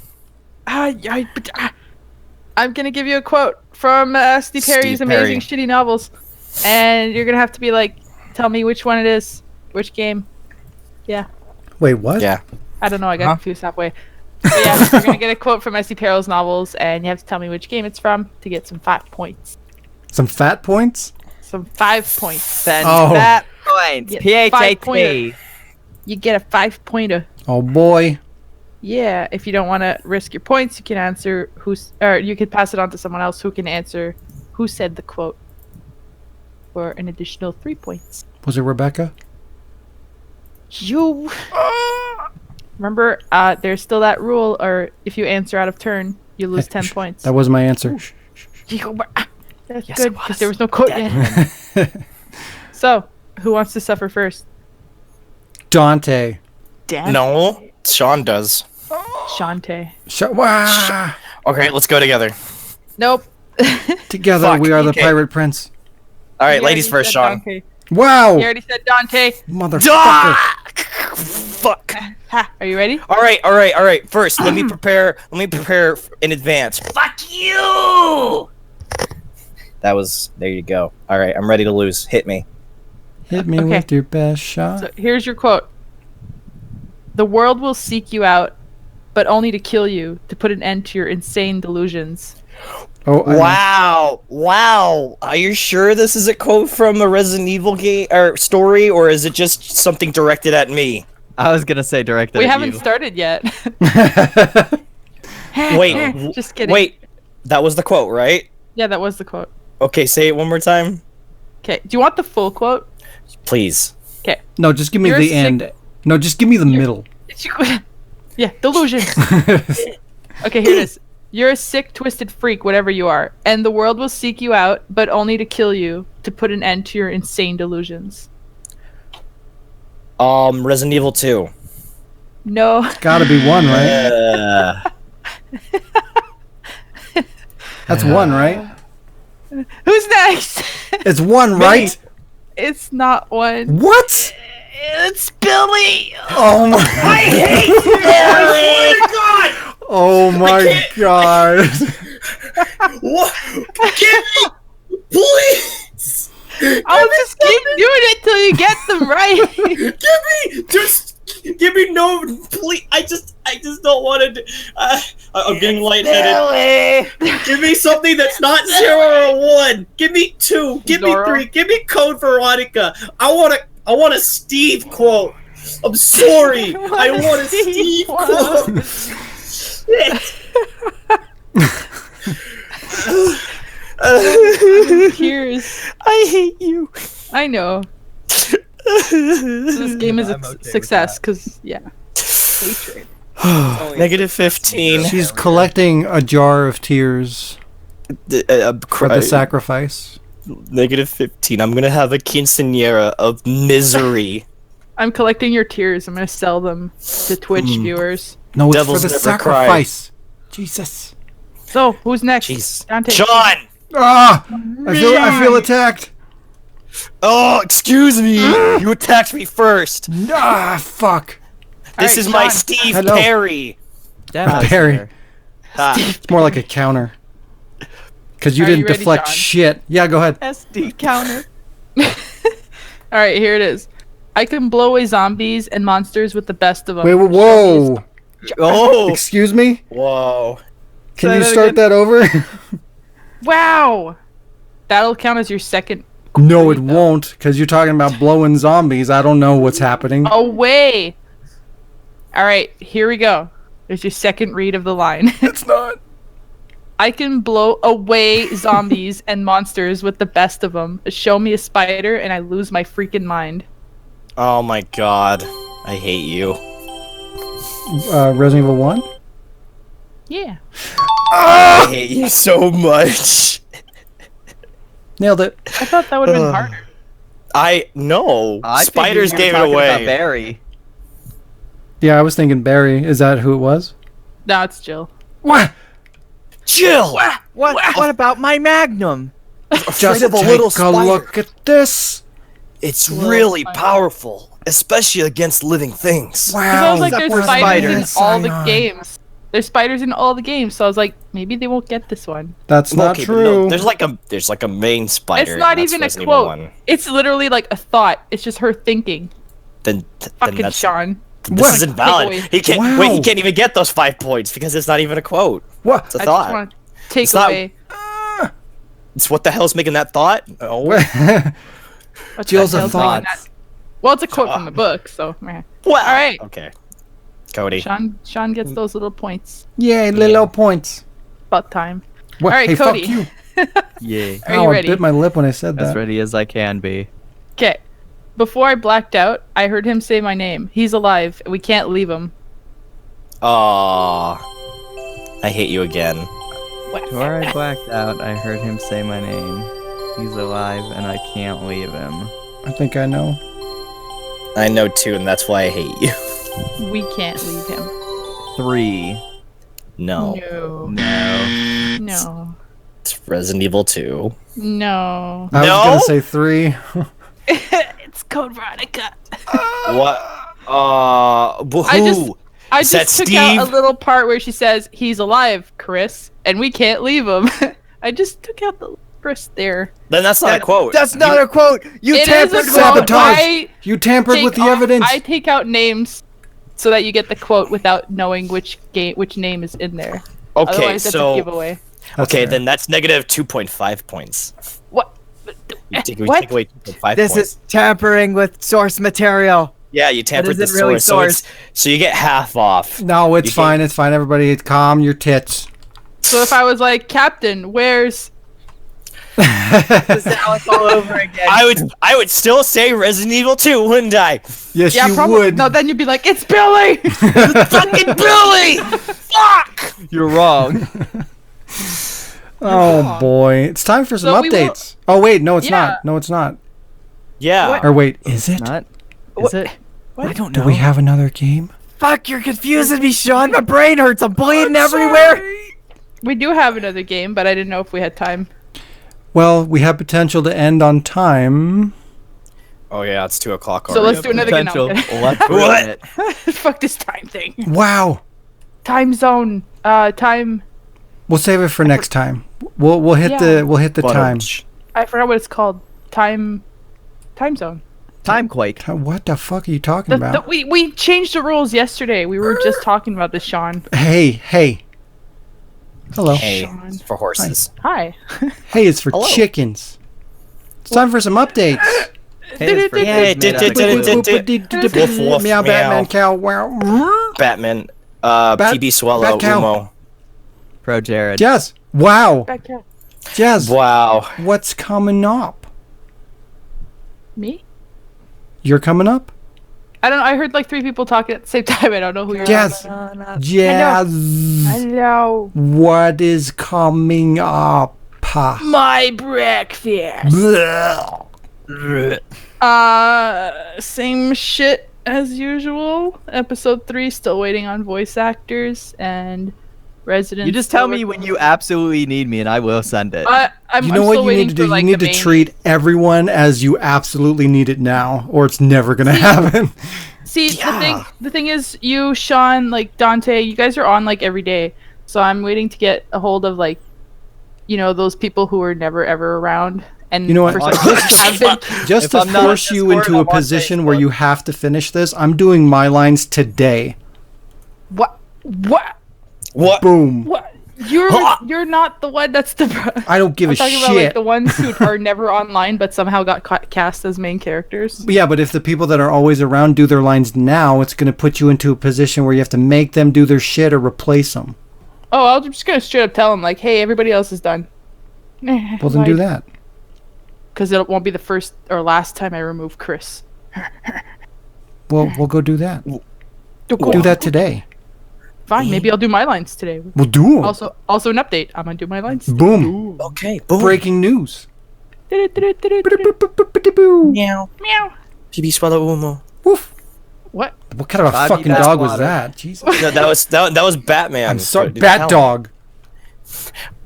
I'm gonna give you a quote from Steve Perry's
Steve Perry.
amazing shitty novels, and you're gonna have to be like, tell me which one it is, which game. Yeah,
Wait, what?
Yeah.
I don't know. I got
Huh?
confused halfway. But yeah, you're gonna get a quote from Steve Perry's novels, and you have to tell me which game it's from to get some 5 points.
Some fat points?
Some 5 points. Then
Oh.
That points.
Yeah, 5
PHAT.
pointer. You get a 5-pointer.
Oh, boy.
Yeah, if you don't want to risk your points, you can answer or you could pass it on to someone else who can answer who said the quote for an additional 3 points.
Was it Rebecca?
You remember? There's still that rule, or if you answer out of turn, you lose 10 points.
That was my answer.
That's
Yes,
good
it
because
was.
there was no quote yet. So, who wants to suffer first?
Dante.
Dan.
No, Sean does.
Shante.
Wow.
Okay, let's go together.
Nope.
Together
Fuck,
we are the
okay.
pirate prince.
All right,
He
ladies
already
first,
said
Sean.
Dante.
Wow.
He already said Dante.
Motherfucker.
Fuck.
Ha, are you ready?
All right. First, let me prepare in advance. Fuck you. There you go. All right, I'm ready to lose. Hit me.
Hit me
Okay.
with your best shot.
So here's your quote. The world will seek you out, but only to kill you, to put an end to your insane delusions.
Oh, I know.
Wow. Are you sure this is a quote from a Resident Evil game or story, or is it just something directed at me?
I was gonna say directed
We
at
haven't
you.
started yet.
Wait.
Just kidding.
Wait. That was the quote, right?
Yeah, that was the quote.
Okay, say it one more time,
Okay, do you want the full quote?
please.
Okay.
No, just give me
You're
the
sick-
end. No, just give me the middle.
Yeah, delusions. Okay, here it is. You're a sick, twisted freak, whatever you are, and the world will seek you out, but only to kill you, to put an end to your insane delusions.
Resident Evil 2.
No.
It's gotta be 1, right? That's 1, right?
Who's next?
It's 1, right?
It's not 1.
What?
It's Billy.
Oh my!
I hate you!
Oh my god!
What? Give me, please!
I'll just keep doing it till you get them right.
Give me no, please. I just don't want to. I'm getting lightheaded. Give me something that's not 0 or 1. Give me 2. Give me 3. Give me Code Veronica. I want a Steve quote. I'm sorry. I want a Steve quote.
Tears.
I hate you.
I know. So this game is a success because hatred.
Negative 15.
She's collecting a jar of tears for the sacrifice.
Negative 15. I'm gonna have a quinceañera of misery.
I'm collecting your tears. I'm gonna sell them to Twitch viewers.
No, it's
Devils
for the
never
sacrifice. Jesus.
So who's next?
Jeez.
Dante.
Sean!
Ah! I feel attacked.
Oh, excuse me. You attacked me first.
Ah, fuck.
This is my
Sean.
Steve
Hello.
Perry.
Barry.
Ha.
It's more like a counter. Because you
Are
didn't
you ready,
deflect
Sean?
shit. Yeah, go ahead.
SD counter.
All right, here it is. I can blow away zombies and monsters with the best of them.
Wait, whoa.
Oh.
Excuse me?
Whoa.
Can
Say
you
that
start
again.
that over?
Wow. That'll count as your second.
No, it won't. Because you're talking about blowing zombies. I don't know what's happening.
Away. All right, here we go. There's your second read of the line.
It's not.
I can blow away zombies and monsters with the best of them. Show me a spider and I lose my freaking mind.
Oh my god. I hate you.
Resident Evil 1?
Yeah.
I hate you so much.
Nailed it.
I thought that would have been harder.
No.
I
Spiders
figured you
gave
were
it
talking about
away.
Barry.
Yeah, I was thinking Barry. Is that who it was?
No, it's Jill.
What?
Jill!
What about my Magnum?
Just
of a
take
little
a
spider.
look at this.
It's
Little
really
spider.
powerful, especially against living things.
Because I
Wow.
was like, there's
We're
spiders in
spiders.
all the
Scion.
games. There's spiders in all the games, so I was like, maybe they won't get this one.
That's not
Okay, but
true.
no, there's like a main spider.
It's not
and that's
even a
Resident Evil
quote.
1.
It's literally like a thought. It's just her thinking.
Then
Fucking
that's
Sean.
This
What?
is invalid.
Take away.
He can't
Wow.
wait. He can't even get those 5 points because it's not even a quote.
What?
It's a
I
thought.
just want to take
It's not-
away.
It's what the hell's making that thought? Oh.
What's
Jill's
that
a
hell's
thought.
making that- Well, it's a quote from the book, so. Meh.
Well,
All right.
Okay. Cody.
Sean gets those little points.
Yay, little points.
About time.
What?
All right,
hey,
Cody.
fuck you.
Yeah.
Are
Ow,
you
I
ready?
bit my lip when I said
As
that.
ready as I can be.
Okay. Before I blacked out, I heard him say my name. He's alive. We can't leave him.
Aw. I hate you again.
Before I blacked out, I heard him say my name. He's alive, and I can't leave him.
I think I know.
I know too, and that's why I hate you.
We can't leave him.
3.
No.
No.
No.
No.
It's Resident Evil 2.
No.
I was
No?
gonna say 3.
It's Code Veronica.
What? Who?
I
Is that
just took out
Steve?
a little part where she says, he's alive, Chris, and we can't leave him. I just took out the Chris there.
Then that's not a quote.
That's not a quote! You
It is
tampered
a
with
quote.
Sabotage. You tampered with the evidence.
I take out names so that you get the quote without knowing which name is in there.
Okay,
Otherwise, that's a
so
giveaway.
That's
okay,
fair.
then that's negative 2.5 points.
What?
We take
What?
away 2.5
This
points.
is tampering with source material.
Yeah, you tampered the
isn't really
source, so you get half off.
No, it's
You
fine.
can't-
It's fine. Everybody, calm your tits.
So if I was like, Captain, where's...
This is Alex all over again.
I would still say Resident Evil 2, wouldn't I?
Yes,
Yeah,
you
probably.
would.
No, then you'd be like, it's Billy!
Fucking Billy! Fuck!
You're wrong.
Oh boy, it's time for some
So we will-
updates. Oh wait, no, it's
Yeah.
not. No, it's not.
Yeah.
Or wait, is it?
Not? Is it? I don't
Do
know.
we have another game?
Fuck, you're confusing me, Sean. My brain hurts. I'm bleeding everywhere.
We do have another game, but I didn't know if we had time.
Well, we have potential to end on time.
Oh yeah, it's 2 o'clock
So
already.
let's do another game. No, I'm kidding.
Let's ruin
What?
it.
Fuck this time thing.
Wow.
Time zone. Time.
We'll save it for next time. We'll hit
Yeah.
the time.
I forgot what it's called. Time zone.
Timequake.
What the fuck are you talking about?
We changed the rules yesterday. We were just talking about this, Sean.
Hey. Hello.
Hey,
Sean.
it's for horses.
Hi.
Hey, it's for
Hello.
chickens. It's time for some updates.
Hey, Woof, woof,
Meow,
meow.
Batman, cow, wow.
Batman,
Bat-
PB Swallow,
Bat cow.
Umo.
Pro Jared.
Jazz. Wow.
Back here.
Jazz.
Wow.
What's coming up?
Me?
You're coming up?
I don't know. I heard like 3 people talking at the same time. I don't know who you're.
Jazz. Jazz.
Hello.
What is coming up?
My breakfast.
Bleh.
Same shit as usual. Episode 3 still waiting on voice actors and residents.
You just tell me when you absolutely need me, and I will send it.
I'm
You know
I'm
what
still
you
waiting
need to do?
for, like,
You need
the
to
main-
treat everyone as you absolutely need it now, or it's never gonna happen.
See, the thing is, you, Sean, like Dante, you guys are on like every day. So I'm waiting to get a hold of like, those people who are never ever around. And
You know what?
for some reason have been.
Just
If
to
I'm not on
force you
Discord,
into a
I'm on
position where
Facebook.
you have to finish this, I'm doing my lines today.
What?
What?
Boom.
What? You're not the one that's the.
I don't give
I'm
a
talking about like
shit.
the ones who are never online but somehow got cast as main characters.
Yeah, but if the people that are always around do their lines now, it's going to put you into a position where you have to make them do their shit or replace them.
Oh, I'm just gonna straight up tell them like, hey, everybody else is done.
Well, then do that.
Because it won't be the first or last time I remove Chris.
Well, we'll go do that. Do that today.
Fine, maybe I'll do my lines today.
We'll do 'em.
Also an update. I'm gonna do my lines.
Boom.
Okay, boom.
Breaking news.
Meow.
Meow.
PB Swallow, Umo.
Woof.
What?
What kind of a
Bobby
fucking dog was
Bathwater.
that? Jesus.
No, that was Batman.
I'm sorry.
Dude,
Bat
tell him.
dog.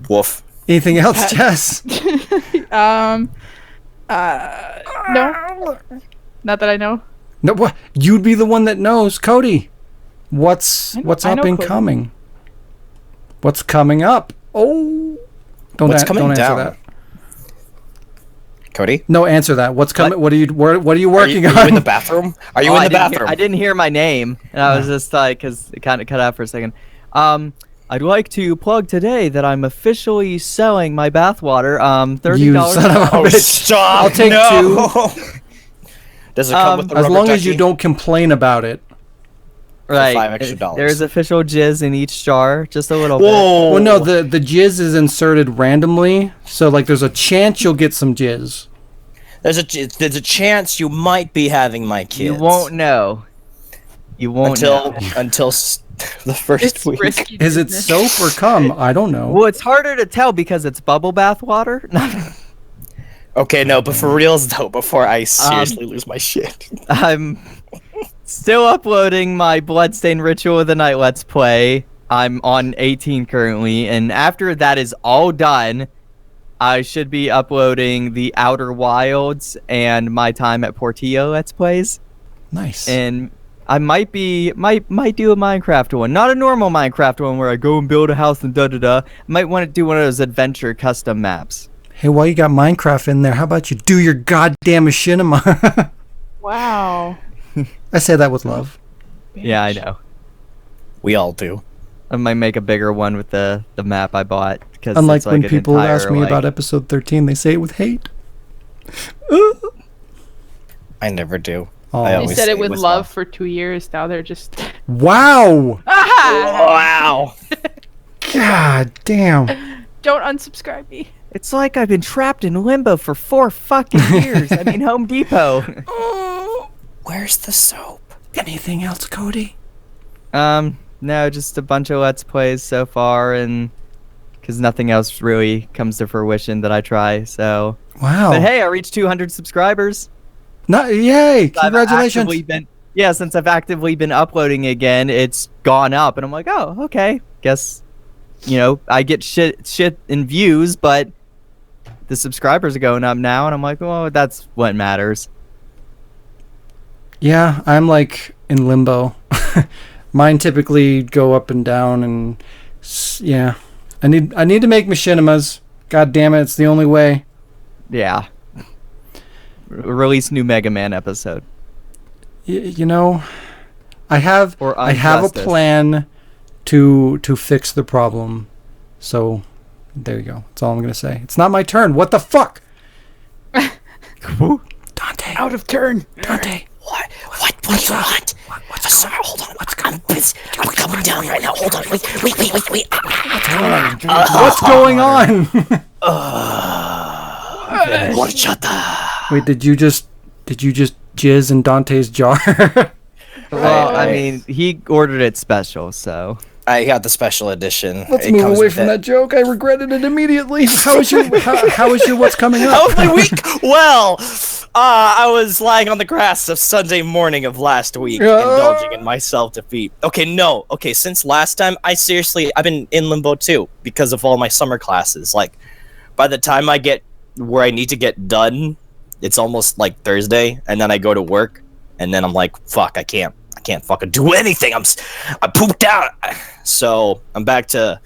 Woof.
Anything else, Jess?
No. Not that I know.
No, what? You'd be the one that knows, Cody. What's
I
up
know
and
Cody.
coming? What's coming up? Oh,
What's coming
don't answer
down?
that.
Cody?
No, answer that. What's coming? What are you working
Are
on?
you in the bathroom? Are you
Oh,
in the bathroom?
I didn't hear my name, and I was just like, because it kind of cut out for a second. I'd like to plug today that I'm officially selling my bathwater. $30.
You son of a
Oh,
bitch.
stop!
I'll take
no. Does it come with the
As
rubber
long as you
ducky?
don't complain about it.
Right.
$5 extra.
There's official jizz in each jar, just a little
Whoa!
Well, no, the jizz is inserted randomly, so like there's a chance you'll get some jizz.
There's a chance you might be having my
bit.
kids.
You won't know. You won't know.
until the first
It's
week.
risky.
Is it
business.
soap or cum? I don't know.
Well, it's harder to tell because it's bubble bath water.
Okay, no, but for reals though, before I seriously lose my shit.
I'm still uploading my Bloodstained Ritual of the Night Let's Play. I'm on 18 currently, and after that is all done, I should be uploading the Outer Wilds and my time at Portillo Let's Plays.
Nice.
And I might do a Minecraft one. Not a normal Minecraft one where I go and build a house and da-da-da. Might want to do one of those adventure custom maps.
Hey, while you got Minecraft in there, how about you do your goddamn machinima?
Wow.
I say that with love.
Yeah, I know.
We all do.
I might make a bigger one with the map I bought. Cause
Unlike
it's like
when
an
people
entire,
ask me
like-
about episode 13, they say it with hate.
I never do.
Oh.
I
They
always
said
say
it with
with
love
love.
for 2 years. Now they're just.
Wow!
Wow.
God damn.
Don't unsubscribe me.
It's like I've been trapped in limbo for 4 fucking years. I mean, Home Depot.
Where's the soap?
Anything else, Cody?
No, No, just a bunch of Let's Plays so far, and because nothing else really comes to fruition that I try, so...
Wow.
But hey, I reached 200 subscribers.
Yay! Congratulations.
Since I've actively been uploading again, it's gone up, and I'm like, oh, okay. Guess, I get shit in views, but the subscribers are going up now, and I'm like, well, that's what matters.
Yeah, I'm like in limbo. Mine typically go up and down, and yeah, I need to make machinimas. God damn it, it's the only way.
Yeah. Release new Mega Man episode.
I have a plan to fix the problem. So there you go. That's all I'm gonna say. It's not my turn. What the fuck? Dante.
Out of turn.
Dante.
What do you want? Sorry, hold on. I'm busy. I'm coming down right now. Hold on. Wait.
What's going on? Wait, did you just jizz in Dante's jar?
Well, I mean, he ordered it special, so...
I got the special edition.
Let's move away from that joke. I regretted it immediately. How is your what's coming up?
How was my week? Well, I was lying on the grass of Sunday morning of last week, indulging in my self-defeat. Okay, since last time, I've been in limbo too, because of all my summer classes. Like, by the time I get where I need to get done, it's almost like Thursday, and then I go to work, and then I'm like, fuck, I can't fucking do anything. I pooped out. So I'm back to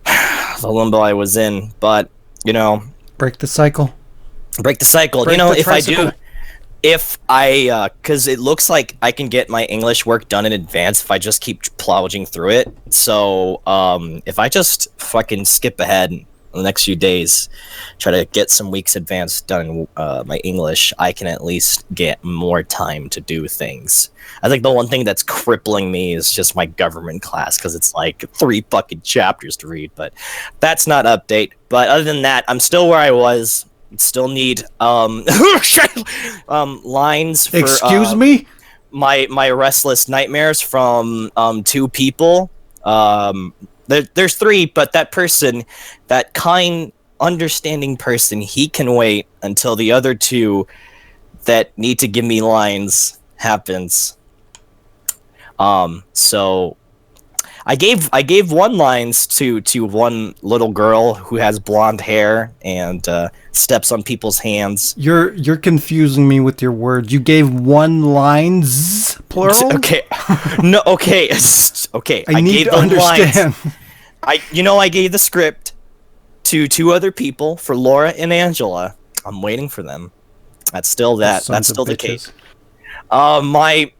the limbo I was in. But
break the cycle.
If I because it looks like I can get my English work done in advance if I just keep plowing through it. So if I just fucking skip ahead in the next few days, try to get some weeks advance done in my English, I can at least get more time to do things. I think the one thing that's crippling me is just my government class, because it's like 3 fucking chapters to read, but that's not update. But other than that, I'm still where I was. Still need lines for
excuse me,
my restless nightmares from 2 people. There's 3, but that person, that kind, understanding person, he can wait until the other 2 that need to give me lines happens. So I gave 1 lines to one little girl who has blonde hair and steps on people's hands.
You're confusing me with your words. You gave 1 lines, plural.
Okay, no, okay, okay.
I need to understand.
I gave the script to 2 other people, for Laura and Angela. I'm waiting for them. That's still the case. My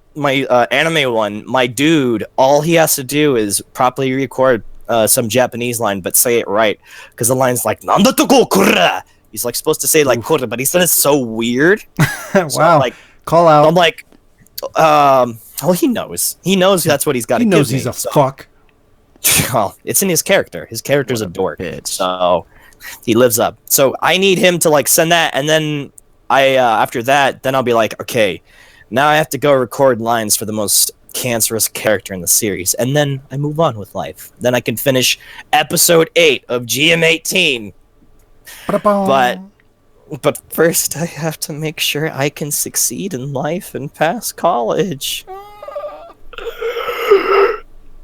anime one, my dude, all he has to do is properly record some Japanese line, but say it right, because the line's like "Nanda to go kura." He's like supposed to say like "kura," but he said it's so weird.
Wow!
So
call out.
I'm like, well, he knows. He knows that's what he's got to give me.
He knows he's a fuck.
Well, it's in his character. His character's a dork, so he lives up. So I need him to send that, and then after that, then I'll be like, okay. Now I have to go record lines for the most cancerous character in the series, and then I move on with life. Then I can finish episode 8 of GM18. But first I have to make sure I can succeed in life and pass college.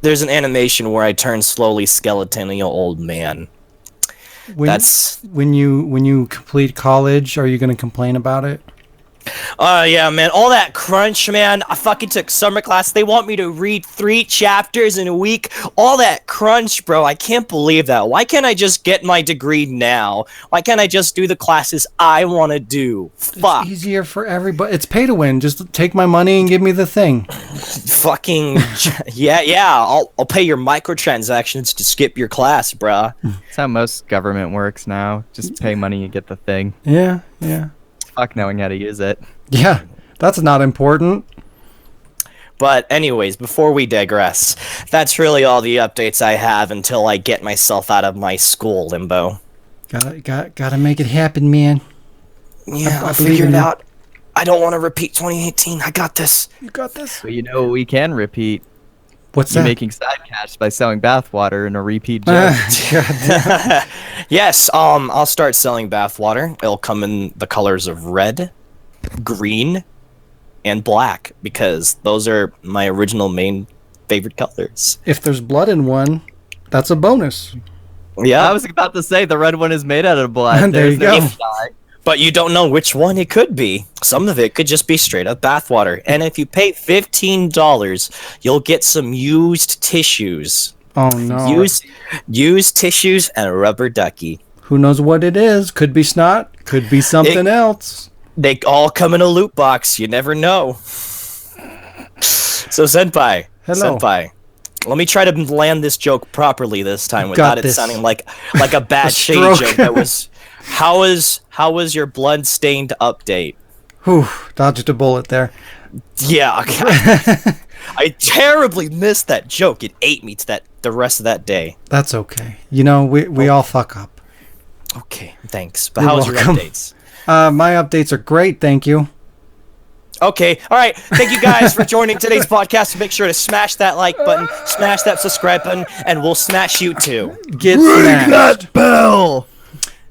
There's an animation where I turn slowly skeletonal old man.
When you complete college, are you going to complain about it?
Yeah, man, all that crunch, man. I fucking took summer class. They want me to read 3 chapters in a week. All that crunch, bro. I can't believe that. Why can't I just get my degree now? Why can't I just do the classes I want to do? Fuck.
It's easier for everybody. It's pay to win. Just take my money and give me the thing.
Fucking yeah. I'll pay your microtransactions to skip your class, bruh.
That's how most government works now. Just pay money and get the thing.
Yeah.
Fuck knowing how to use it.
Yeah, that's not important.
But anyways, before we digress, that's really all the updates I have until I get myself out of my school limbo.
Gotta make it happen, man.
Yeah, I'll figure it out. I don't want to repeat 2018. I got this.
You got this.
Well, we can repeat.
What's
You're
that?
making side cash by selling bathwater in a repeat joke.
Yes, I'll start selling bathwater. It'll come in the colors of red, green, and black because those are my original main favorite colors.
If there's blood in one, that's a bonus.
Yeah,
I was about to say the red one is made out of blood.
There you go.
but you don't know which one it could be. Some of it could just be straight up bathwater. And if you pay $15, you'll get some used tissues.
Oh no.
Used tissues and a rubber ducky.
Who knows what it is? Could be snot, could be something else.
They all come in a loot box. You never know. So Senpai.
Hello.
Senpai. Let me try to land this joke properly this time without it sounding like a bad shade joke. That was how was your blood-stained update?
Whew, dodged a bullet there.
Yeah, okay. I terribly missed that joke. It ate me to the rest of that day.
That's okay. You know, we all fuck up.
Okay, thanks. But how's your updates?
My updates are great, thank you.
Okay, all right. Thank you guys for joining today's podcast. Make sure to smash that like button, smash that subscribe button, and we'll smash you too.
Get smashed.
that bell!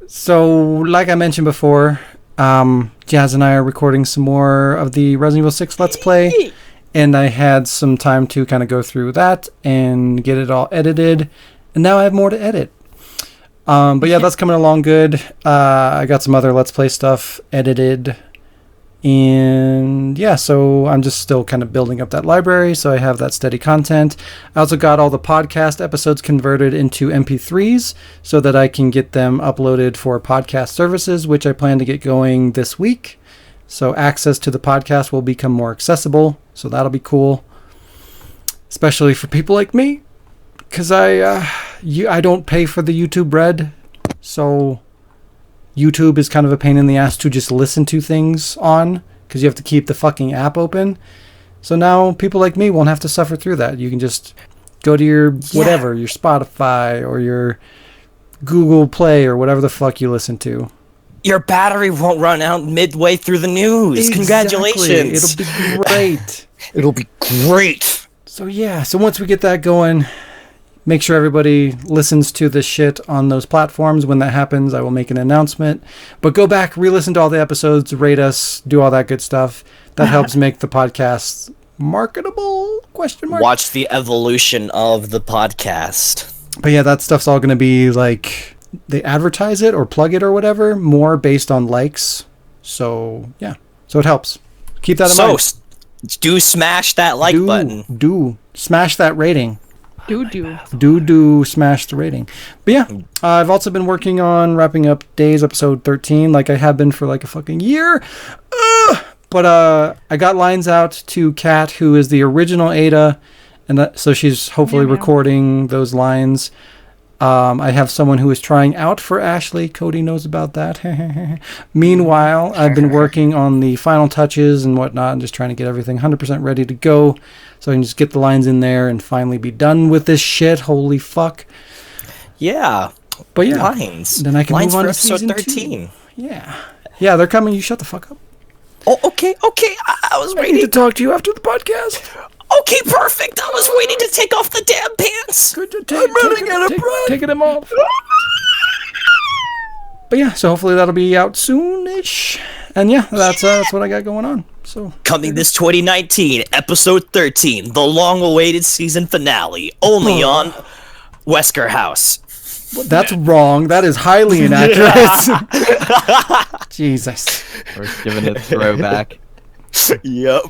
So, like I mentioned before, Jazz and I are recording some more of the Resident Evil 6 Let's Play, and I had some time to kind of go through that and get it all edited, and now I have more to edit. But yeah, that's coming along good. I got some other Let's Play stuff edited. And yeah, so I'm just still kind of building up that library, so I have that steady content. I also got all the podcast episodes converted into MP3s so that I can get them uploaded for podcast services, which I plan to get going this week. So access to the podcast will become more accessible, so that'll be cool. Especially for people like me, because I don't pay for the YouTube Red, so YouTube is kind of a pain in the ass to just listen to things on because you have to keep the fucking app open. So now people like me won't have to suffer through that. You can just go to your whatever, your Spotify or your Google Play or whatever the fuck you listen to.
Your battery won't run out midway through the news.
Exactly.
Congratulations.
It'll be great.
It'll be great.
So yeah, so once we get that going, make sure everybody listens to this shit on those platforms. When that happens, I will make an announcement. But go back, re-listen to all the episodes, rate us, do all that good stuff. That helps make the podcast marketable? ?
Watch the evolution of the podcast.
But yeah, that stuff's all going to be like, they advertise it or plug it or whatever, more based on likes. So yeah, so it helps. Keep that in mind.
So, do smash that like button.
Do. Smash that rating.
Do.
Smash the rating. But yeah, I've also been working on wrapping up Days episode 13 like I have been for like a fucking year. But I got lines out to Kat, who is the original Ada, and so she's hopefully recording those lines. I have someone who is trying out for Ashley. Cody knows about that. Meanwhile, I've been working on the final touches and whatnot and just trying to get everything 100% ready to go so I can just get the lines in there and finally be done with this shit. Holy fuck.
Yeah.
But yeah,
lines.
Then I can
lines
move on
for
to
episode
season
13.
2. Yeah, they're coming. You shut the fuck up.
Oh, okay. I was
I
waiting
need to talk to you after the podcast.
Okay, perfect. I was waiting to take off the damn pants.
Good to taking them off. But yeah, so hopefully that'll be out soonish. And yeah, that's what I got going on. So
coming this 2019, episode 13, the long-awaited season finale, only on Weskershouse.
That's wrong. That is highly inaccurate. Jesus.
We're giving it a throwback.
Yep.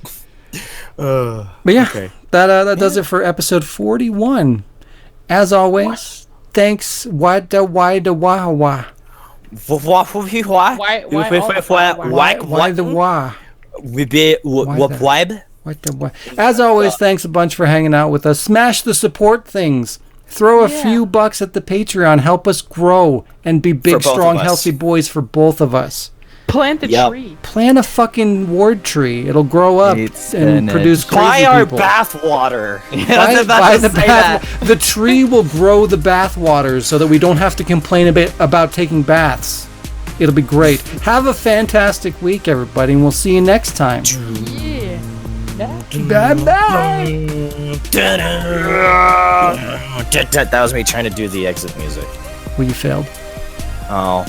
But yeah, that does it for episode 41. As always, thanks. Why the wah? As always, thanks a bunch for hanging out with us. Smash the support things. Throw a few bucks at the Patreon. Help us grow and be big, strong, healthy boys for both of us.
Plant the tree.
Plant a fucking ward tree. It'll grow up and produce crazy
Buy our
people.
bathwater.
Buy the bath. The tree will grow the bathwaters so that we don't have to complain a bit about taking baths. It'll be great. Have a fantastic week, everybody, and we'll see you next time.
Yeah.
That was me trying to do the exit music.
Well, you failed.
Oh.